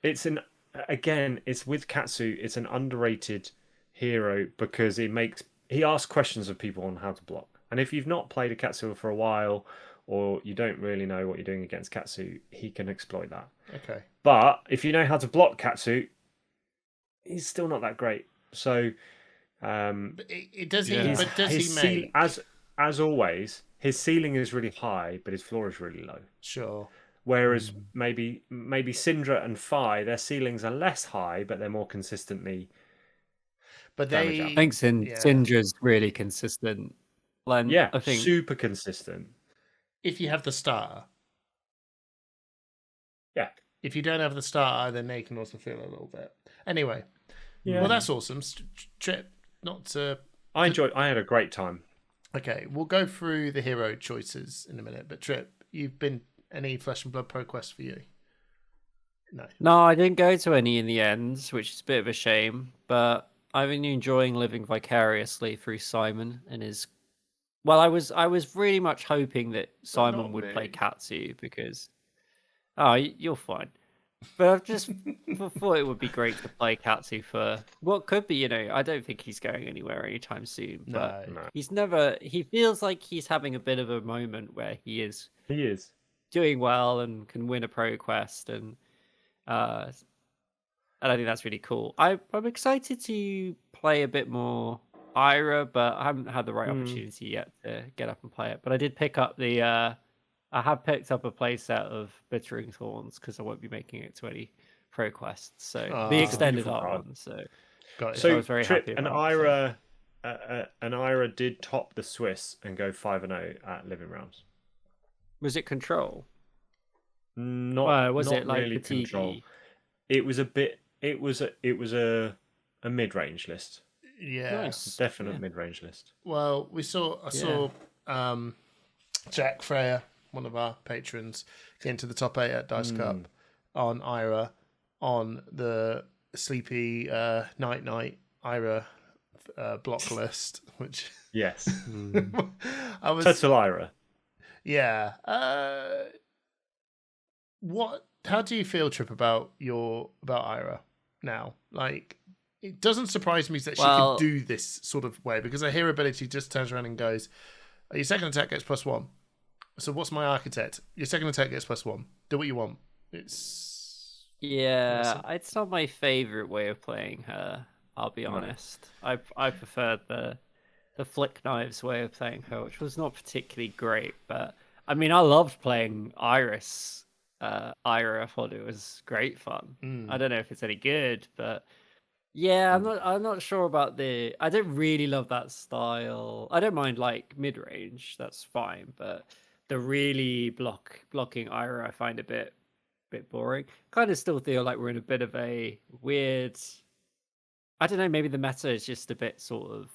it's it's with Katsu, it's an underrated hero because he asks questions of people on how to block. And if you've not played a Katsu for a while, or you don't really know what you're doing against Katsu, he can exploit that. Okay. But if you know how to block Katsu, he's still not that great. So does he make as always, his ceiling is really high, but his floor is really low. Sure. Whereas maybe Syndra and Phi, their ceilings are less high, but they're more consistently. But I think Syndra's really consistent. I think super consistent. If you have the starter. Yeah. If you don't have the starter, then they can also feel a little bit. Anyway. Yeah. Well, that's awesome. Trip, not to... I had a great time. Okay, we'll go through the hero choices in a minute. But Trip, you've been... Any Flesh and Blood Pro quest for you? No, I didn't go to any in the end, which is a bit of a shame. But I've been enjoying living vicariously through Simon and his. Well, I was really much hoping that Simon would play Katsu because. Oh, you're fine. But I've just thought it would be great to play Katsu for what could be, I don't think he's going anywhere anytime soon. But he's never. He feels like he's having a bit of a moment where he is. He is doing well and can win a pro quest, and I think that's really cool. I'm excited to play a bit more Ira, but I haven't had the right opportunity yet to get up and play it. But I did pick up I have picked up a playset of Bittering Thorns because I won't be making it to any pro quests. So the extended art one. So I was very happy about an Ira did top the Swiss and go 5-0 at Living Realms. Was it Control? Not it like really Fatigue? Control. It was a bit. It was a mid-range list. Yeah, nice. Definite mid-range list. Well, I saw Jack Freya, one of our patrons, get into the top 8 at Dice Cup on Ira on the sleepy night Ira block list, which yes, I was Thistle Ira. Yeah. How do you feel, Trip, about Ira now? Like, it doesn't surprise me that she can do this sort of way because her hero ability just turns around and goes, your second attack gets +1. So what's my architect? Your second attack gets +1. Do what you want. It's not my favorite way of playing her. I'll be honest. I prefer the flick knives way of playing her, which was not particularly great, but I mean, I loved playing Iris. Ira, I thought it was great fun. I don't know if it's any good, but yeah, I'm not sure about I don't really love that style. I don't mind like mid range, that's fine, but the really blocking Ira I find a bit boring. Kind of still feel like we're in a bit of a weird. I don't know, maybe the meta is just a bit sort of.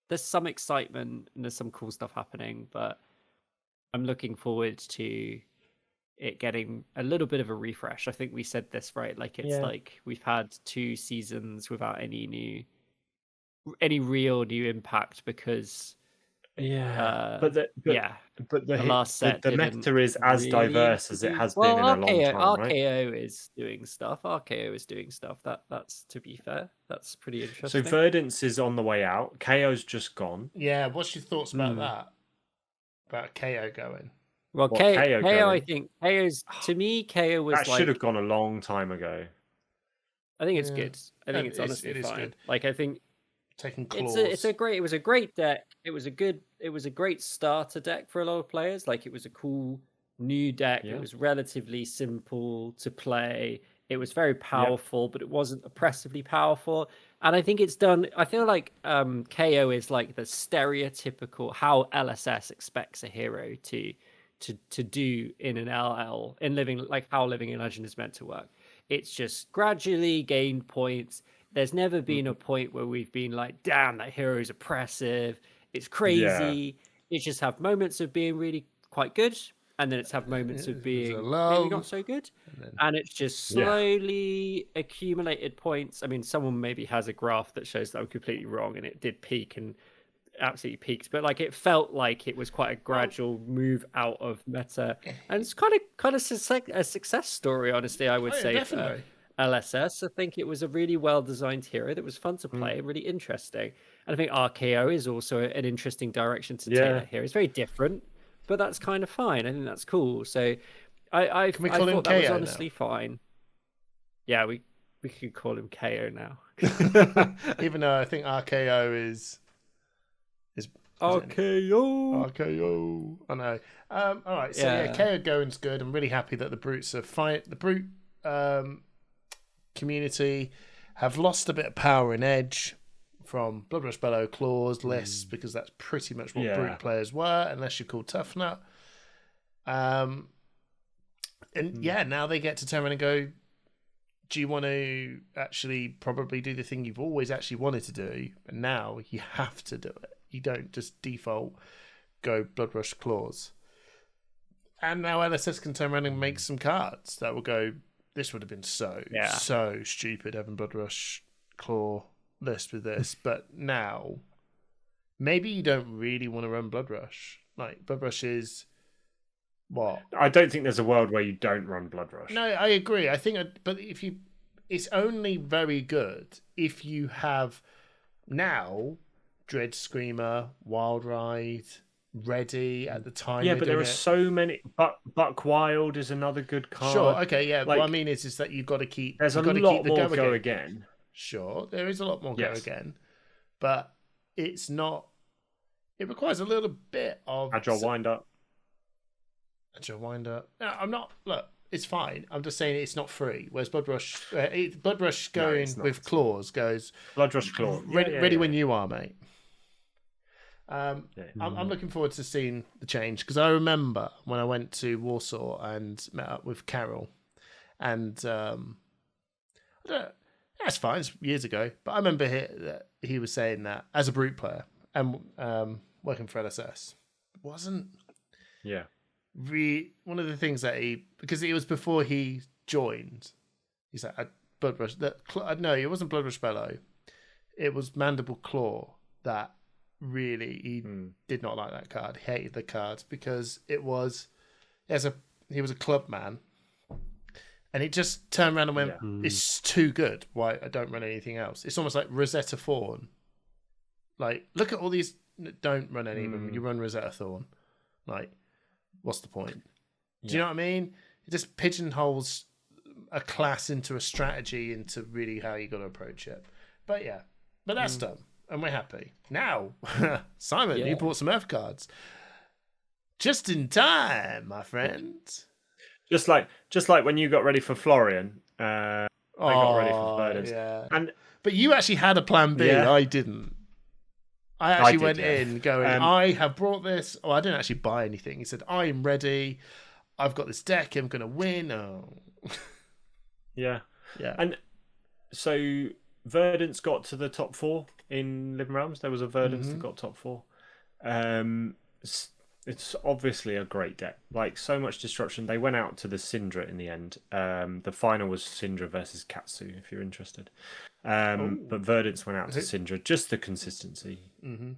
There's some excitement and there's some cool stuff happening, but I'm looking forward to it getting a little bit of a refresh. I think we said this, right? Like like we've had 2 seasons without any real new impact because but the last set the meta is as really diverse as it has been in a long time, right? RKO is doing stuff. That's to be fair. That's pretty interesting. So Verdance is on the way out. KO's just gone. Yeah, what's your thoughts about that? About KO going? Well, KO I think KO's to me KO was that should have gone a long time ago. I think it's good. I think it's honestly fine. Good. Like I think taking claws. It was a great deck. It was a great starter deck for a lot of players. Like it was a cool new deck. Yeah. It was relatively simple to play. It was very powerful, but it wasn't oppressively powerful. And I think it's done. I feel like KO is like the stereotypical how LSS expects a hero to do in an LL in living, like how Living in Legend is meant to work. it's just gradually gained points. There's never been a point where we've been like, damn, that hero is oppressive. It's crazy. It's just have moments of being really quite good, and then it's have moments of being maybe not so good. And it's just slowly accumulated points. I mean, someone maybe has a graph that shows that I'm completely wrong, and it did peak and absolutely peaked, but like it felt like it was quite a gradual move out of meta, and it's kind of a success story, honestly. I would say definitely. for LSS, I think it was a really well designed hero that was fun to play, really interesting, and I think RKO is also an interesting direction to take that hero. It's very different, but that's kind of fine. I think that's cool. So I Can we call him thought that was KO honestly now? fine. Yeah, we could call him KO now. Even though I think RKO is RKO. RKO. I know. All right. So yeah, KO going's good. I'm really happy that the brutes are fine. The brute community have lost a bit of power and edge from Blood Rush Bellow Claws lists, because that's pretty much what brute players were, unless you're called Tough Nut. And now they get to turn around and go, do you want to actually probably do the thing you've always actually wanted to do, and now you have to do it? You don't just default go Blood Rush Claws. And now LSS can turn around and make some cards that will go, this would have been so stupid having Blood Rush Claw list with this. But now, maybe you don't really want to run Blood Rush. Like, Blood Rush is what? I don't think there's a world where you don't run Blood Rush. No, I agree. I think, but it's only very good if you have now Dread Screamer, Wild Ride ready at the time. Yeah, but there are so many. Buck Wild is another good card. Sure, okay, yeah. Like, what I mean is that you've got to keep. There's a lot more go again. Sure, there is a lot more go again, but it's not. It requires a little bit of agile wind up. Agile wind up. No, I'm not. Look, it's fine. I'm just saying it's not free. Whereas Blood Rush going with claws goes. Blood Rush Claw. Ready when you are, mate. I'm looking forward to seeing the change, because I remember when I went to Warsaw and met up with Carol, and that's fine, it's years ago, but I remember that he was saying that as a brute player and working for LSS wasn't one of the things that because it was before he joined. He's like, Blood Rush. No, it wasn't Blood Rush Bellow. It was Mandible Claw that. Really, he did not like that card. He hated the card because he was a club man, and it just turned around and went, "It's too good. Why I don't run anything else?" It's almost like Rosetta Thorn. Like, look at all these. Don't run any of them. You run Rosetta Thorn. Like, what's the point? Do you know what I mean? It just pigeonholes a class into a strategy, into really how you got to approach it. But that's done. And we're happy. Now, Simon, you bought some Earth cards. Just in time, my friend. Just like when you got ready for Florian. I got ready for Verdance. Yeah. But you actually had a plan B. Yeah. I didn't. I actually went in going, I have brought this. Oh, I didn't actually buy anything. He said, I am ready. I've got this deck. I'm going to win. Oh. Yeah. And so Verdance got to the top 4. In Living Realms, there was a Verdance that got top 4. It's obviously a great deck. Like, so much disruption. They went out to the Syndra in the end. The final was Syndra versus Katsu, if you're interested. But Verdance went out to Syndra. Just the consistency. Mm-hmm.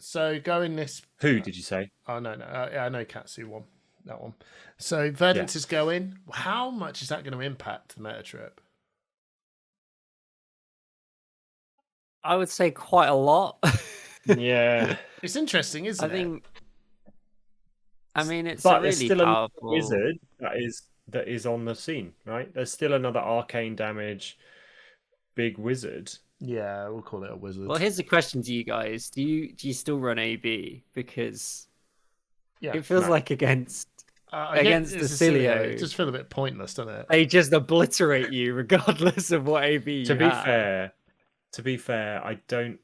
So going this. Who did you say? Oh no! I know Katsu won that one. So Verdance is going. How much is that going to impact the meta trip? I would say quite a lot. Yeah. It's interesting, isn't it? I mean, it's a really still powerful a wizard that is on the scene, right? There's still another arcane damage big wizard. Yeah, we'll call it a wizard. Well, here's the question to you guys: Do you still run AB? Because it feels like against Decilio, it just feels a bit pointless, doesn't it? They just obliterate you regardless of what AB. To be fair, I don't.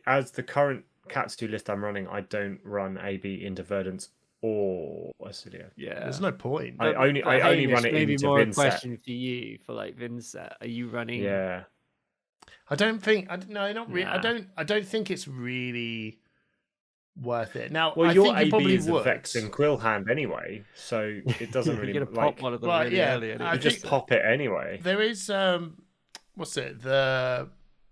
As the current Katsu list I'm running, I don't run AB into Verdance or a Cilio. Yeah. There's no point. I only run it maybe into more a Vinset. question for you for like Vinset. Are you running? Yeah. I don't think. No, not really. Nah. I don't think it's really worth it. Now, Well, I your think you AB probably is a would. Vex and Quill hand anyway, so it doesn't You're really gonna like. pop one of them Well, really yeah, early. And I You it just think- pop it anyway. There is what's it? The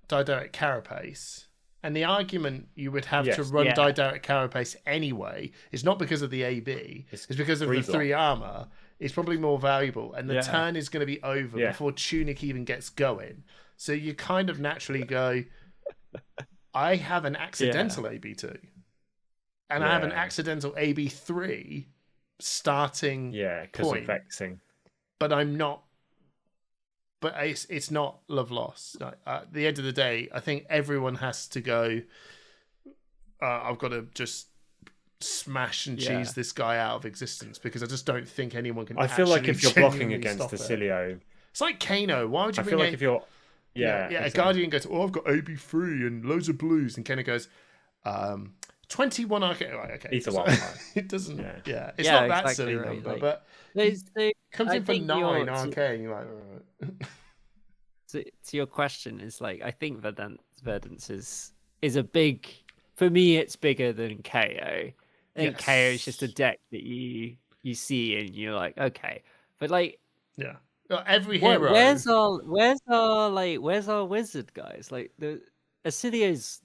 Dideric Carapace. And the argument you would have to Yes. run Yeah. Dideric Carapace anyway is not because of the AB, it's because of the 3 armor. It's probably more valuable, and the Yeah. turn is going to be over Yeah. before Tunic even gets going. So you kind of naturally go, I have an accidental AB2, and I have an Yeah. accidental AB3 starting Yeah, because of point. vexing. But I'm not. But it's not love lost. Like, at the end of the day, I think everyone has to go. I've got to just smash and Yeah. cheese this guy out of existence because I just don't think anyone can. I feel like actually if you're blocking genuinely against stop the it. Cilio, It's like Kano. Why would you I bring feel like a, if you're yeah, a exactly. Guardian goes, oh, I've got OB3 and loads of blues, and Kano goes, 21 arcade. Right, okay, Ether so Wild. it doesn't. Yeah. Yeah, it's Yeah, not that exactly silly right, number, like- but So, comes I in for think 9 you're- arcade. You're like, all right. to your question is like I think Verdance is a big for me. It's bigger than KO. I think KO is just a Yes. deck that you see and you're like okay, but like Yeah. Every hero. where's our wizard guys? Like the Acidio's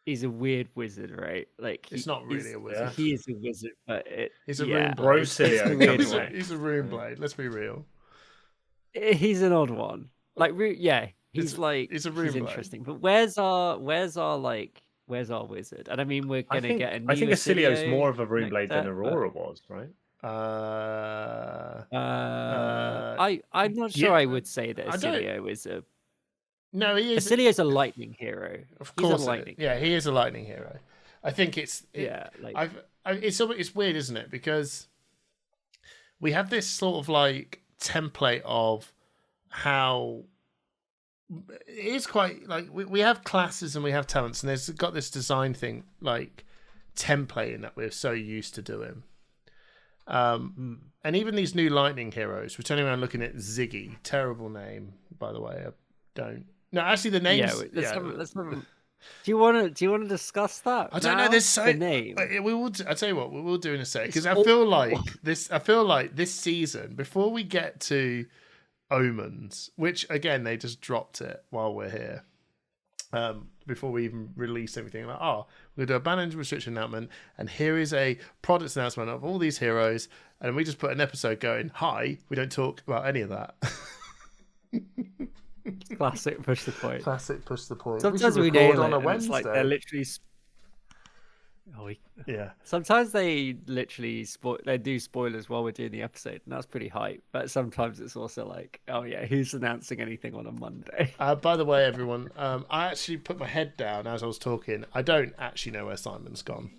he's a weird wizard, right? Like It's not really he's- a wizard. He is a wizard, but He's a yeah, rune Bro blade. Cilio It's a weird coming one. next. He's a rune blade. Let's be real. he's an odd one. Like yeah, he's It's- like it's a rune he's blade. interesting. But where's our wizard? And I mean, we're I gonna think get a new I think Acilio's Acilio more of a rune next blade than set, but- Aurora was, right? I'm not sure yeah, I would say that I don't- Acilio is a No, he is. Acilio's a lightning hero. Of He's course, a lightning. yeah, he is a lightning hero. I think it's Like it's weird, isn't it? Because we have this sort of like template of how it is quite like we have classes and we have talents, and there's got this design thing like templating that we're so used to doing. And even these new lightning heroes, we're turning around looking at Ziggy. Terrible name, by the way. I don't. No, actually, the name's. let's have a- Do you want to discuss that? I don't know. now? There's so the name. We will. I'll tell you what. We will do in a sec because It's I feel like this. I feel like this season, before we get to Omens, which again they just dropped it while we're here. Before we even release everything, like, oh, we're gonna do a ban and restriction announcement, and here is a product announcement of all these heroes, and we just put an episode going, hi, we don't talk about any of that. Classic push the point. Classic push the point. Sometimes should we record nail on it, a and it's Wednesday. like they're literally. Yeah. Sometimes they literally they do spoilers while we're doing the episode, and that's pretty hype. But sometimes it's also like, oh yeah, who's announcing anything on a Monday? By the way, everyone, I actually put my head down as I was talking. I don't actually know where Simon's gone.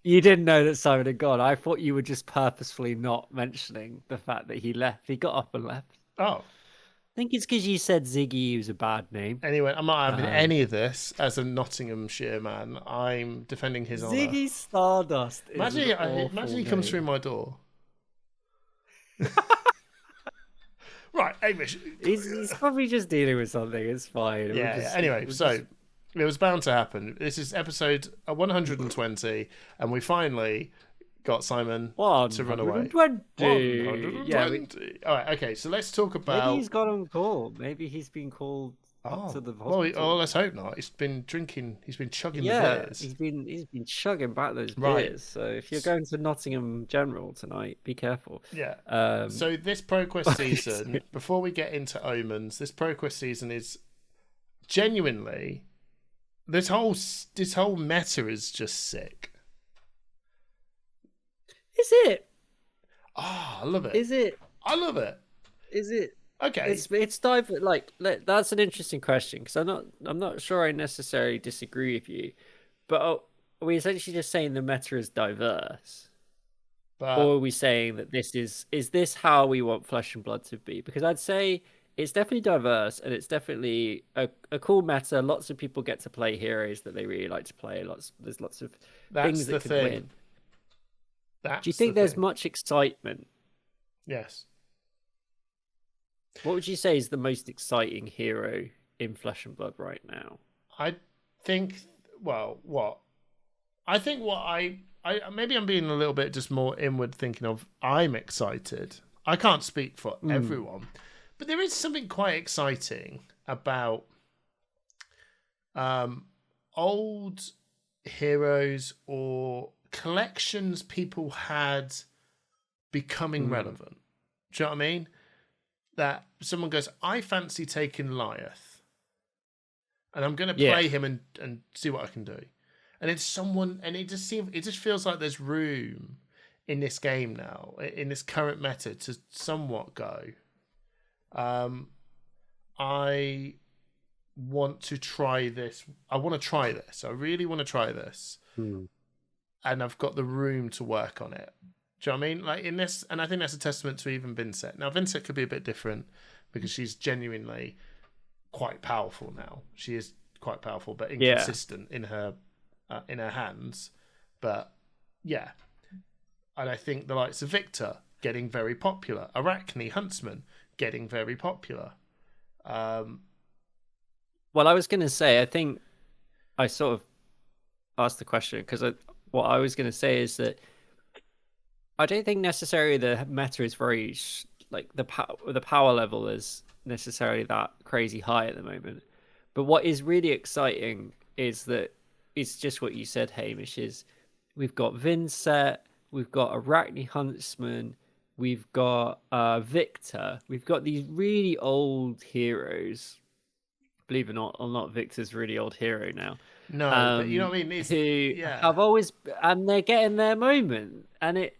You didn't know that Simon had gone. I thought you were just purposefully not mentioning the fact that he left. He got up and left. Oh, I think it's because you said Ziggy was a bad name. anyway, I'm not having any of this as a Nottinghamshire man. I'm defending his honour. Ziggy Stardust. Is Imagine, an awful imagine he comes name. through my door. Right, Hamish. He's probably just dealing with something. It's fine. Yeah. Anyway, so it was bound to happen. This is episode 120, and we finally got Simon to run away. 120. Yeah, 120. All right. Okay. So let's talk maybe about. he's got on call. Maybe he's been called up to the well, hospital. let's hope not. He's been drinking. He's been chugging the Yeah, beers. he's been chugging back those Right. beers. So if you're going to Nottingham General tonight, be careful. Yeah. So this ProQuest season, before we get into Omens, this ProQuest season is genuinely this whole meta is just sick. Is it? Oh, I love it. Is it? I love it. Is it? Okay. It's diverse. Like that's an interesting question because I'm not sure I necessarily disagree with you, but are we essentially just saying the meta is diverse, But or are we saying that this is this how we want Flesh and Blood to be? Because I'd say it's definitely diverse and it's definitely a cool meta. Lots of people get to play heroes that they really like to play. There's lots of that's things the that could thing. win. Do you That's the think there's thing. much excitement? Yes. What would you say is the most exciting hero in Flesh and Blood right now? I think. Well, what I think what I maybe I'm being a little bit just more inward thinking of. I'm excited. I can't speak for everyone, but there is something quite exciting about um, old heroes or collections people had becoming relevant. Do you know what I mean? That someone goes, I fancy taking Lyeth, and I'm going to Yeah. play him and see what I can do. And it's someone, and it just feels like there's room in this game now, in this current meta, to somewhat go. I want to try this. I want to try this. I really want to try this, and I've got the room to work on it. Do you know what I mean? Like in this, and I think that's a testament to even Vincent. Now, Vincent could be a bit different because she's genuinely quite powerful now. She is quite powerful, but inconsistent in her hands. But yeah, and I think the likes of Victor getting very popular, Arachne Huntsman getting very popular. Well, I was going to say, I think I sort of asked the question because what I was going to say is that I don't think necessarily the meta is very like the power level is necessarily that crazy high at the moment. But what is really exciting is that it's just what you said, Hamish. Is we've got Vincent, we've got Arachne Huntsman, we've got Victor, we've got these really old heroes. Believe it or not, Victor's a really old hero now. No, but you know what I mean. Who have always, and they're getting their moment, and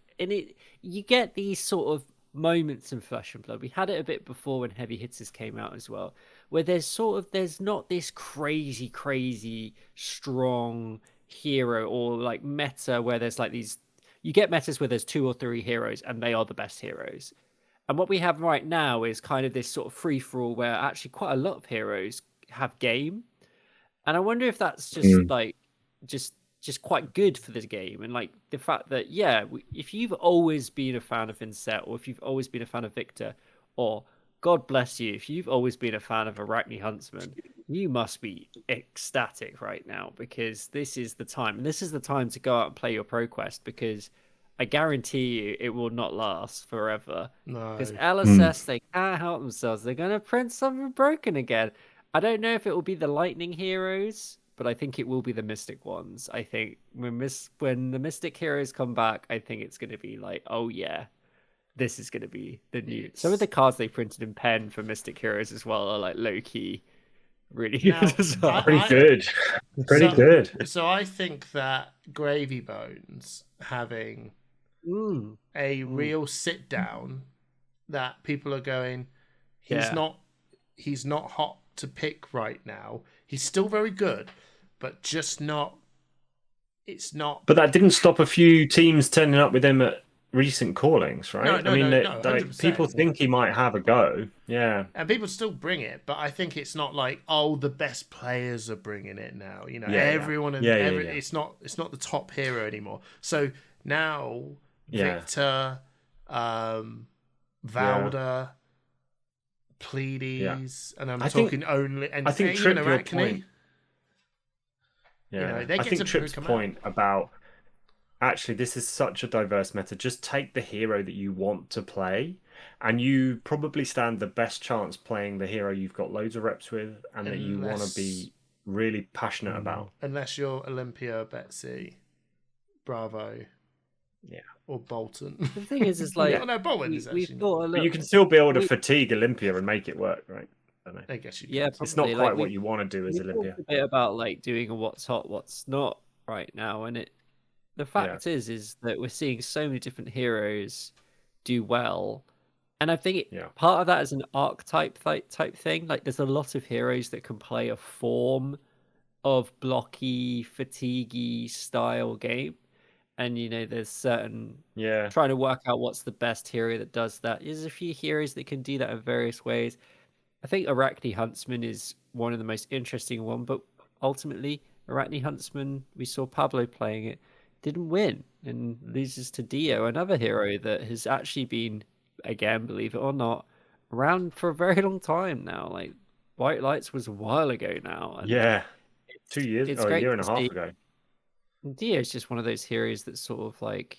you get these sort of moments in Flesh and Blood. We had it a bit before when Heavy Hitters came out as well, where there's not this crazy strong hero or like meta where there's like these. You get metas where there's 2 or 3 heroes and they are the best heroes. And what we have right now is kind of this sort of free for all where actually quite a lot of heroes have game. And I wonder if that's just like just quite good for this game, and like the fact that if you've always been a fan of Vincent, or if you've always been a fan of Victor, or God bless you, if you've always been a fan of Arachne Huntsman, you must be ecstatic right now because this is the time, and this is the time to go out and play your Pro Quest because I guarantee you it will not last forever. No. Because LSS, they can't help themselves. They're going to print something broken again. I don't know if it will be the Lightning heroes, but I think it will be the Mystic ones. I think when the Mystic heroes come back, I think it's going to be like, oh yeah, this is going to be the new. Some of the cards they printed in pen for Mystic heroes as well are like low key, really good as well. Pretty good. So I think that Gravy Bones having a real sit down that people are going, he's not hot to pick right now. He's still very good, but just not. It's not. But that didn't stop a few teams turning up with him at recent callings, right? No, people think he might have a go. Yeah. And people still bring it, but I think it's not like, oh, the best players are bringing it now. You know, everyone. It's not the top hero anymore. So now Victor, Valda, Pleiades, and I think Trip, your Arachne. point. Yeah, I think Trip's point about actually this is such a diverse meta. Just take the hero that you want to play, and you probably stand the best chance playing the hero you've got loads of reps with, and that you want to be really passionate about. Unless you're Olympia, Betsy, Bravo, or Bolton. The thing is like Bolton is actually not. But you can still be able to fatigue Olympia and make it work, right? I guess you can. Yeah, it's not quite what you want to do as Olympia. A bit about like doing a what's hot, what's not right now, and the fact is that we're seeing so many different heroes do well, and I think part of that is an archetype type thing. Like, there's a lot of heroes that can play a form of blocky, fatiguey style game, and there's certain trying to work out what's the best hero that does that. There's a few heroes that can do that in various ways. I think Arachne Huntsman is one of the most interesting one, but ultimately Arachne Huntsman, we saw Pablo playing it. didn't win and loses to Dio, another hero that has actually been, again, believe it or not, around for a very long time now. Like White Lights was a while ago now, and Yeah, 2 years it's or a great year and to a half see. ago. Dio's just one of those heroes that's sort of like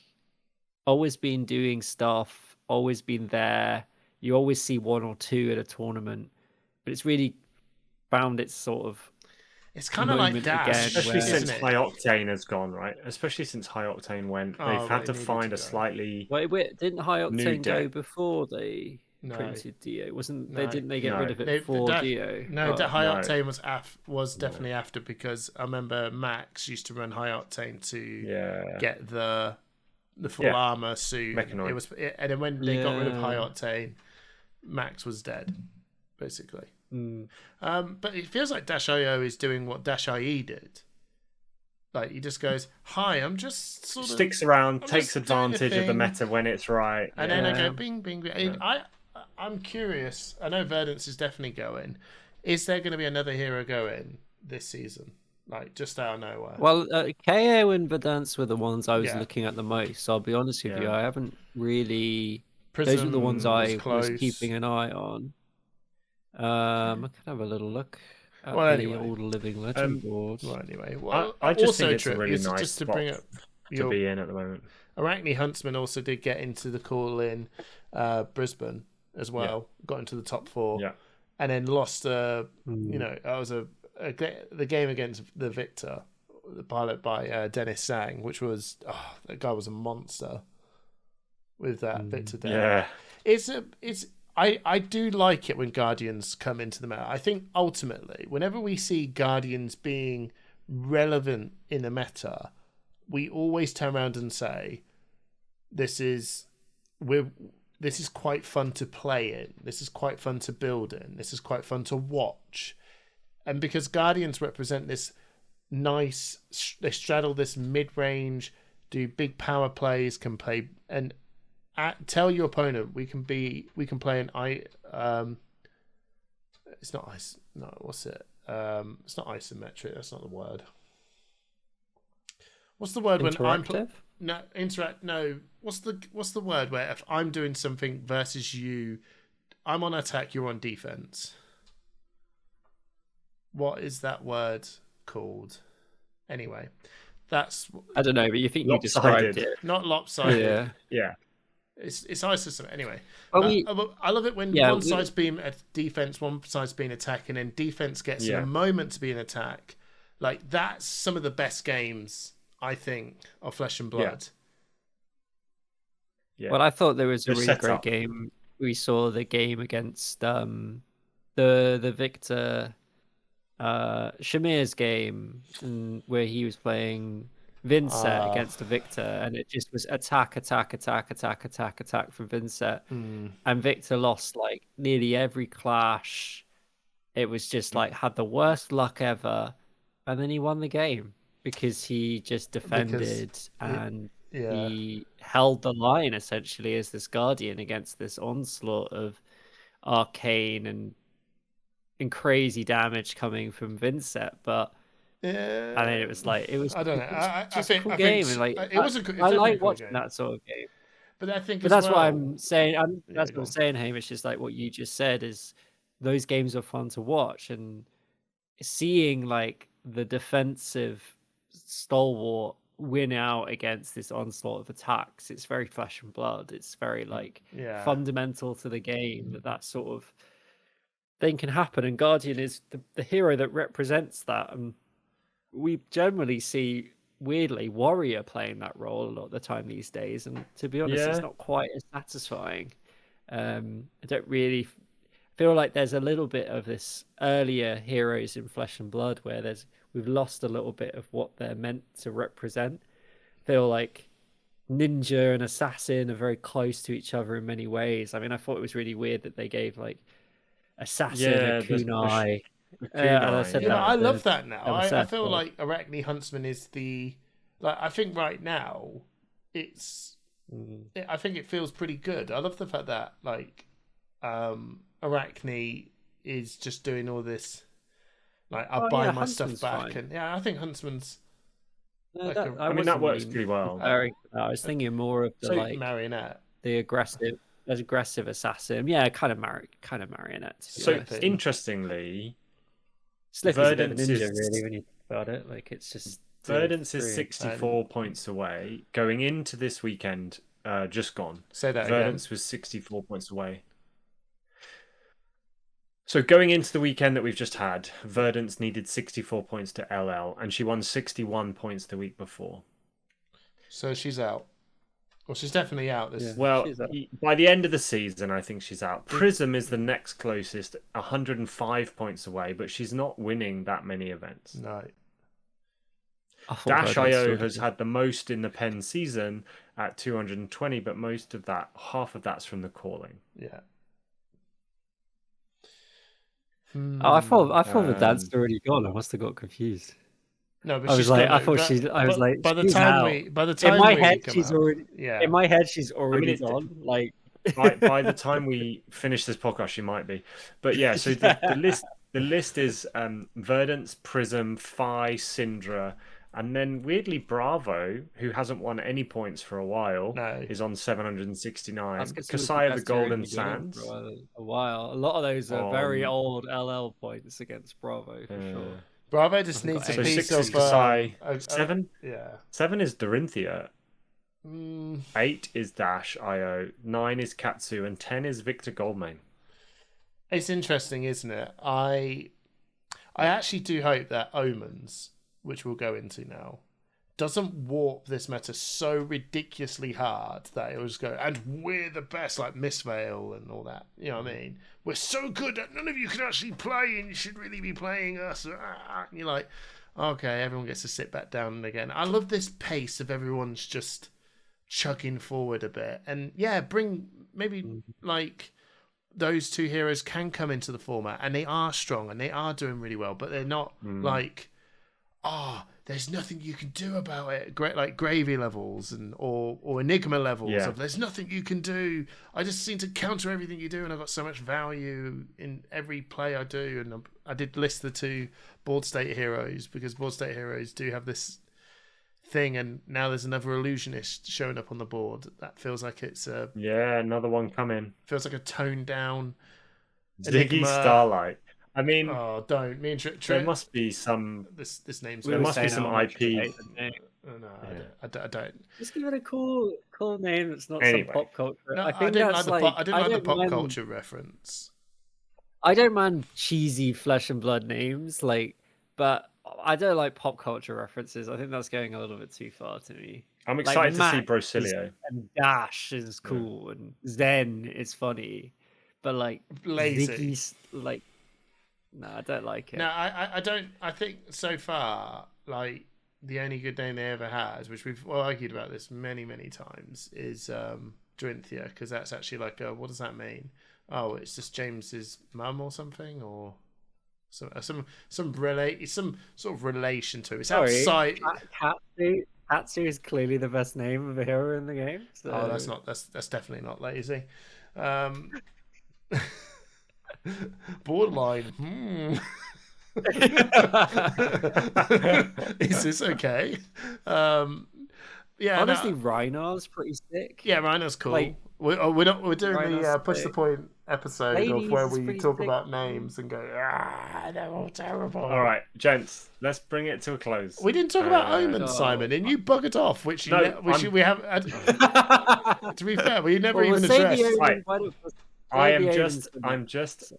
always been doing stuff, always been there. You always see one or two at a tournament, but it's really found its sort of It's kind of like moment Dash, again Especially where isn't since it? High Octane has gone, right? Especially since High Octane went, they've Oh, had they to needed find to a go. slightly wait, didn't High new Octane go deck. before they No. printed Dio? Wasn't they? No. Didn't they get No. rid of it They, for Dio? no, Oh, High No. Octane was No. definitely after, because I remember Max used to run High Octane to Yeah. get the full Yeah. armor suit. Mechanoid. And then when they got rid of High Yeah. Octane, Max was dead, basically. Mm. But it feels like Dash.io is doing what Dash.ie did. Like, he just goes, "Hi, I'm just sort of Sticks around, I'm takes just doing a advantage of the thing." meta when it's right. And then I Yeah. go, bing, bing, bing. Yeah. I'm curious. I know Verdance is definitely going. Is there going to be another hero going this season? Like, just out of nowhere? Well, KO and Verdance were the ones I was Yeah. looking at the most. So I'll be honest with you, Yeah. I haven't really. Prism Those were the ones I was close. keeping an eye on. I can have a little look at Well, the anyway. old Living Legend board. Well, anyway. Well, I just also, think it's a Trip, really is nice just to spot bring up to your be in at the moment. Arachne Huntsman also did get into the call in Brisbane as well. Got into the top 4. Yeah. And then lost. Mm. You know, that was the game against the Victor, the pilot by Dennis Sang, which was that guy was a monster with that Victor deck. Yeah. I do like it when Guardians come into the meta. I think ultimately, whenever we see Guardians being relevant in the meta, we always turn around and say, this is quite fun to play in. This is quite fun to build in. This is quite fun to watch. And because Guardians represent this nice, they straddle this mid-range, do big power plays, can play and tell your opponent we can play it's not ice. No, what's it? It's not isometric. That's not the word. What's the word when I'm no? What's the word where if I'm doing something versus you, I'm on attack, you're on defense. What is that word called? Anyway, that's I don't know, but you think you Lopsided. described it. not lopsided. Yeah. Yeah. It's isosome anyway. Well, I love it when one side's being a defense, one side's being attack, and then defense gets in a moment to be an attack. Like, that's some of the best games, I think, of Flesh and Blood. Yeah. Well, I thought there was a Just really set great up. game. We saw the game against the Victor Shamir's game, where he was playing Vincent against the Victor, and it just was attack from Vincent, and Victor lost like nearly every clash. It was just like had the worst luck ever, and then he won the game because he just defended and he held the line essentially as this Guardian against this onslaught of arcane and crazy damage coming from Vincent, but. Yeah, I mean, it was I don't know. I think a cool game, and like it was a good. I like cool watching game. that sort of game. But I think, But that's what I'm saying. That's what I'm go on. saying, Hamish. Is like what you just said. Is those games are fun to watch, and seeing like the defensive stalwart win out against this onslaught of attacks. It's very Flesh and Blood. It's very like fundamental to the game that sort of thing can happen. And Guardian is the hero that represents that. And we generally see, weirdly, Warrior playing that role a lot of the time these days. And to be honest, it's not quite as satisfying. I don't really feel like there's a little bit of this earlier heroes in Flesh and Blood where we've lost a little bit of what they're meant to represent. I feel like Ninja and Assassin are very close to each other in many ways. I mean, I thought it was really weird that they gave like Assassin a kunai. I love that now. I feel like Arachne Huntsman is I think right now I think it feels pretty good. I love the fact that like Arachne is just doing all this like I'll buy my stuff back, fine. And I think Huntsman's Like that, a- I I mean, that wasn't works mean pretty well. I was thinking more of the So, like marionette. the aggressive assassin. Yeah, kind of marionette. To be So honest. interestingly, Slippy's a bit of a Verdance ninja, is really, when you think about it. Like it's just Verdance is three. 64 points away going into this weekend. Just gone. Say that Verdance was 64 points away. So going into the weekend that we've just had, Verdance needed 64 points to LL, and she won 61 points the week before. So she's out. Well, she's definitely out. This. Yeah. Well, She's out. by the end of the season, I think she's out. Prism is the next closest, 105 points away, but she's not winning that many events. No. I thought Dash Verdance IO would has be- had the most in the pen season at 220, but most of that, half of that's from the calling. Yeah. Oh, I thought the dance Um, had already gone. I must have got confused. No, but I was she's like, gonna, I thought but- she's. I was but like, by the she's time out. by the time In my we head, come she's out, already. yeah. In my head, she's already it- gone. Like by the time we finish this podcast, she might be. But yeah, so the list is Verdance, Prism, Phi, Syndra, and then weirdly Bravo, who hasn't won any points for a while, No. is on 769. that's 'cause she was Kasaya the best Golden during the game Sands. for a while. A lot of those are very On- old LL points against Bravo for sure. Bravo just I've needs got a eight. So piece 6 is of Kasai. a- 7? yeah. 7 is Dorinthia. Mm, 8 is Dash IO. 9 is Katsu, and 10 is Victor Goldmane. it's interesting, isn't it? I actually do hope that Omens, which we'll go into now, doesn't warp this meta so ridiculously hard that it will just go, and we're the best, like Mistveil and all that. You know what I mean? We're so good that none of you can actually play, and you should really be playing us. And you're like, okay, everyone gets to sit back down again. I love this pace of everyone's just chugging forward a bit, and yeah, bring maybe like those two heroes can come into the format, and they are strong and they are doing really well, but they're not like, there's nothing you can do about it. Great, like gravy levels and or enigma levels Yeah. of there's nothing you can do. I just seem to counter everything you do, and I've got so much value in every play I do. And I did list the two board state heroes because board state heroes do have this thing, and now there's another illusionist showing up on the board. That feels like it's a Yeah, another one coming. toned down Ziggy Enigma. Starlight. I mean, Oh, don't me and there must be some. this name's There were must be saying some how much we IP. hate the name. Oh, no, Yeah. I don't. Just give it a cool name. It's not Anyway. some pop culture. No, I think didn't that's like the I didn't like the don't pop mind- culture reference. I don't mind cheesy flesh and blood names, but I don't like pop culture references. I think that's going a little bit too far to me. I'm Like excited to see Max Brocilio. And Dash is cool, and Zen is funny, but like Lazy. Ziggy's like, no, I don't like it. No, I don't. I think so far, like the only good name they ever had, which we've argued about this many times, is Drinthia, because that's actually like a, what does that mean? Oh, it's just James's mum or something, or some sort of relation to it. It's Sorry, outside. Katsu is clearly the best name of a hero in the game. So... Oh, that's definitely not lazy. Borderline. Is this okay? Yeah. Honestly, no, Rhinor's pretty sick. yeah, Rhino's cool. Like, We're doing Rhino's the push the sick. point episode Ladies of where is we pretty talk sick. about names and go, they're all terrible. All right, gents, let's bring it to a close. We didn't talk about Omen, no. Simon, and you buggered off, which you No, we have. To be fair, we never even we'll save the addressed. Omen. Right. Why don't- I save am the just. Omens I'm just.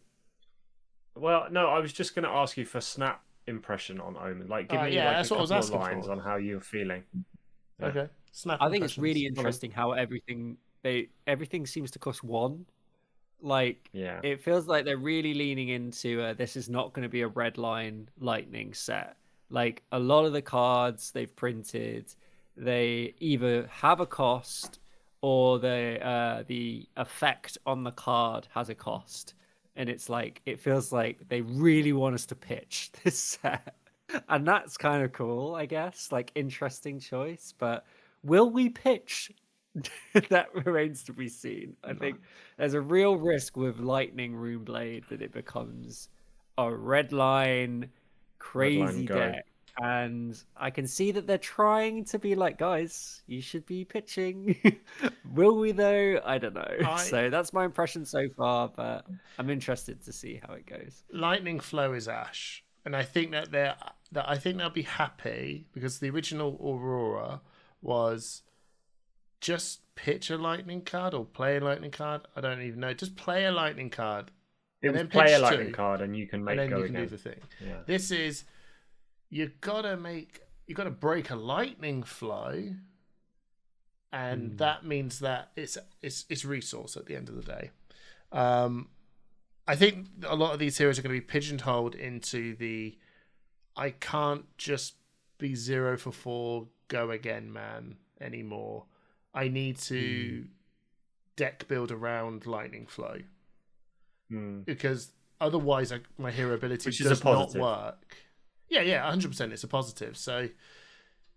Well, no, I was just going to ask you for snap impression on Omen. Like, give me yeah, like that's a what I was couple of asking lines for. on how you're feeling. Yeah. Okay, snap. I think it's impressions. really interesting how everything seems to cost one. Like, Yeah. it feels like they're really leaning into this is not going to be a red line lightning set. Like, a lot of the cards they've printed, they either have a cost or the effect on the card has a cost. And it's like, it feels like they really want us to pitch this set. And that's kind of cool, I guess. Like, interesting choice. But will we pitch? That remains to be seen. I think there's a real risk with Lightning Runeblade that it becomes a red line crazy go. deck. And I can see that they're trying to be like, guys, you should be pitching. Will we though? I don't know. So that's my impression so far, but I'm interested to see how it goes. Lightning Flow is Ash, and I think that I think they'll be happy because the original Aurora was just pitch a lightning card or play a lightning card. I don't even know. Just play a lightning card. It was play a lightning card, and you can make and then go you can again. do the thing. Yeah. This is you gotta break a lightning flow, and that means that it's resource at the end of the day. I think a lot of these heroes are going to be pigeonholed into the I can't just be 0 for 4 go again man anymore. I need to deck build around lightning flow because otherwise my hero ability does not work. Yeah, 100%. It's a positive. So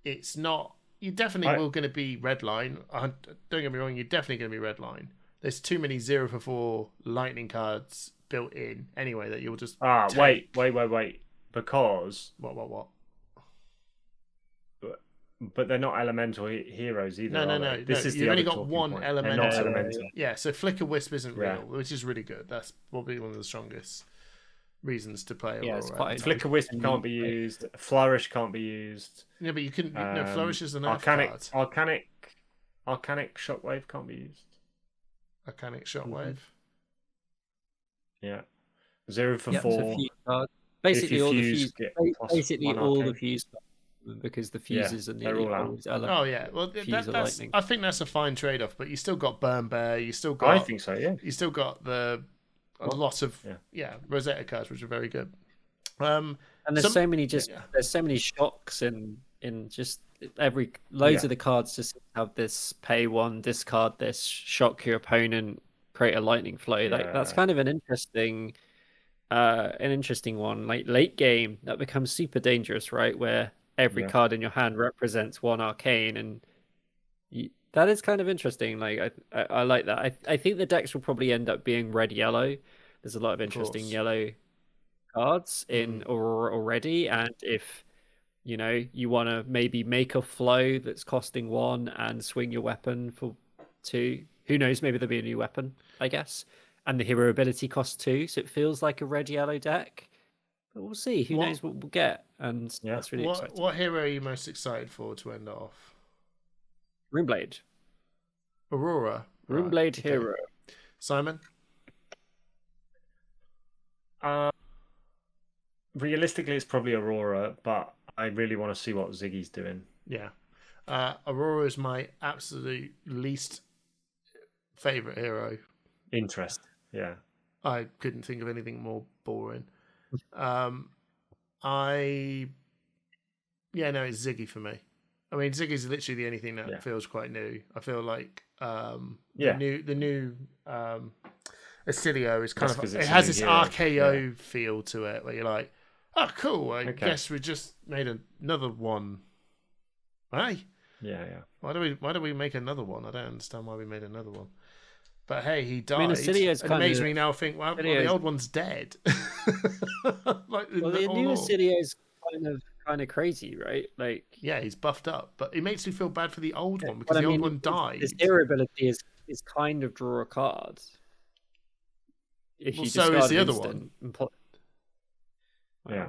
it's not. You definitely will going to be redline. Don't get me wrong. You're definitely going to be redline. There's too many 0 for 4 lightning cards built in anyway that you'll just. Wait. Because what? But they're not elemental heroes either. No. This is you've only got one point. elemental. Yeah, so Flicker Wisp isn't real, which is really good. That's probably one of the strongest reasons to play. Yeah, right? Flicker Wisp can't be used. Flourish can't be used. Yeah, but you can. Flourish is an Arcanic Shockwave can't be used. Arcanic Shockwave. Yeah, 0 for 4. Basically, all the fuse. Because the fuses are nearly always element. Oh yeah, well I think that's a fine trade-off. But you still got Burn Bear. You still got. I think so. Yeah. You still got a lot of Rosetta cards, which are very good. And there's so many shocks in just loads of the cards just have this pay one, discard this, shock your opponent, create a lightning flow. Like that's kind of an interesting one. Like late game, that becomes super dangerous, right? Where every card in your hand represents one arcane, and that is kind of interesting. Like I like that. I think the decks will probably end up being red yellow. There's a lot of interesting yellow cards in Aurora already, and if you want to maybe make a flow that's costing 1 and swing your weapon for 2, who knows? Maybe there'll be a new weapon, I guess, and the hero ability costs 2, so it feels like a red yellow deck. But we'll see. Who knows what we'll get? And that's really exciting. What hero are you most excited for to end off? Runeblade. Aurora. Runeblade hero. Simon? Realistically, it's probably Aurora, but I really want to see what Ziggy's doing. Yeah. Aurora is my absolute least favorite hero. Interest. Yeah. I couldn't think of anything more boring. It's Ziggy for me. I mean, Ziggy's literally the only thing that feels quite new. I feel like the new Astilio is kind of it has this RKO feel to it where you're like, oh cool, I guess we just made another one. Hey? Yeah. Why do we make another one? I don't understand why we made another one. But hey, he died. I mean, it makes me now think, well, the old one's dead. The new Astilio is kind of crazy, right? Like, yeah, he's buffed up, but it makes me feel bad for the old one because the old one died. His hero ability is kind of draw a card. If you so is the other one. Yeah.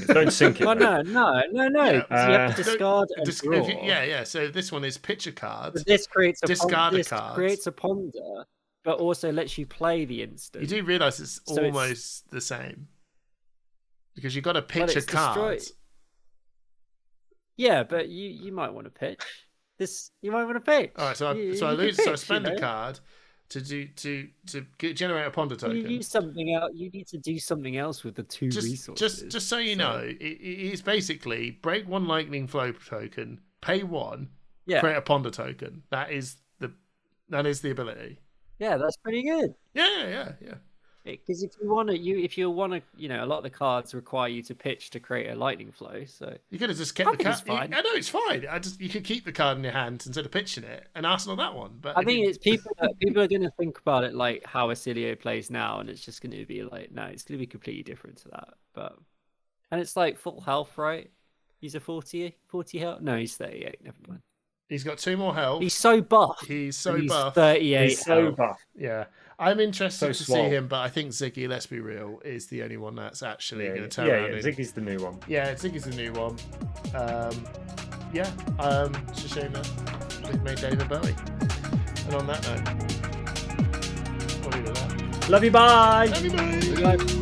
Don't sink it. Well, no. You have to discard and draw. So this one is pitch a card. But this creates discard a card. Creates a ponder, but also lets you play the instant. You do realise it's almost the same because you got to pitch a card. Yeah, but you might want to pitch this. You might want to pitch. All right, so I spend a card to generate a ponder token. You use something else. You need to do something else with the 2 resources. Just so you know, it's basically break 1 lightning flow token, pay 1, create a ponder token. That is the ability. Yeah, that's pretty good. Yeah. Because if you want to, a lot of the cards require you to pitch to create a lightning flow. So you could have just kept the card. I know it's fine. You could keep the card in your hand instead of pitching it and Arsenal that one. But I think it's people are going to think about it like how Astilio plays now, and it's just going to be like, no, it's going to be completely different to that. But And it's like full health, right? He's a 40 health. No, he's 38. Never mind. He's got 2 more health. He's so buff. He's so He's buff. 38. He's so health. buff. Yeah, I'm interested So to swole. see him, but I think Ziggy, let's be real, is the only one that's actually Yeah, going to turn yeah, around. yeah. and- Ziggy's the new one. Yeah, Ziggy's the new one. It's a shame that we've made David Bowie. And on that note, we'll leave it there. Love you. Bye. Everybody! Good night.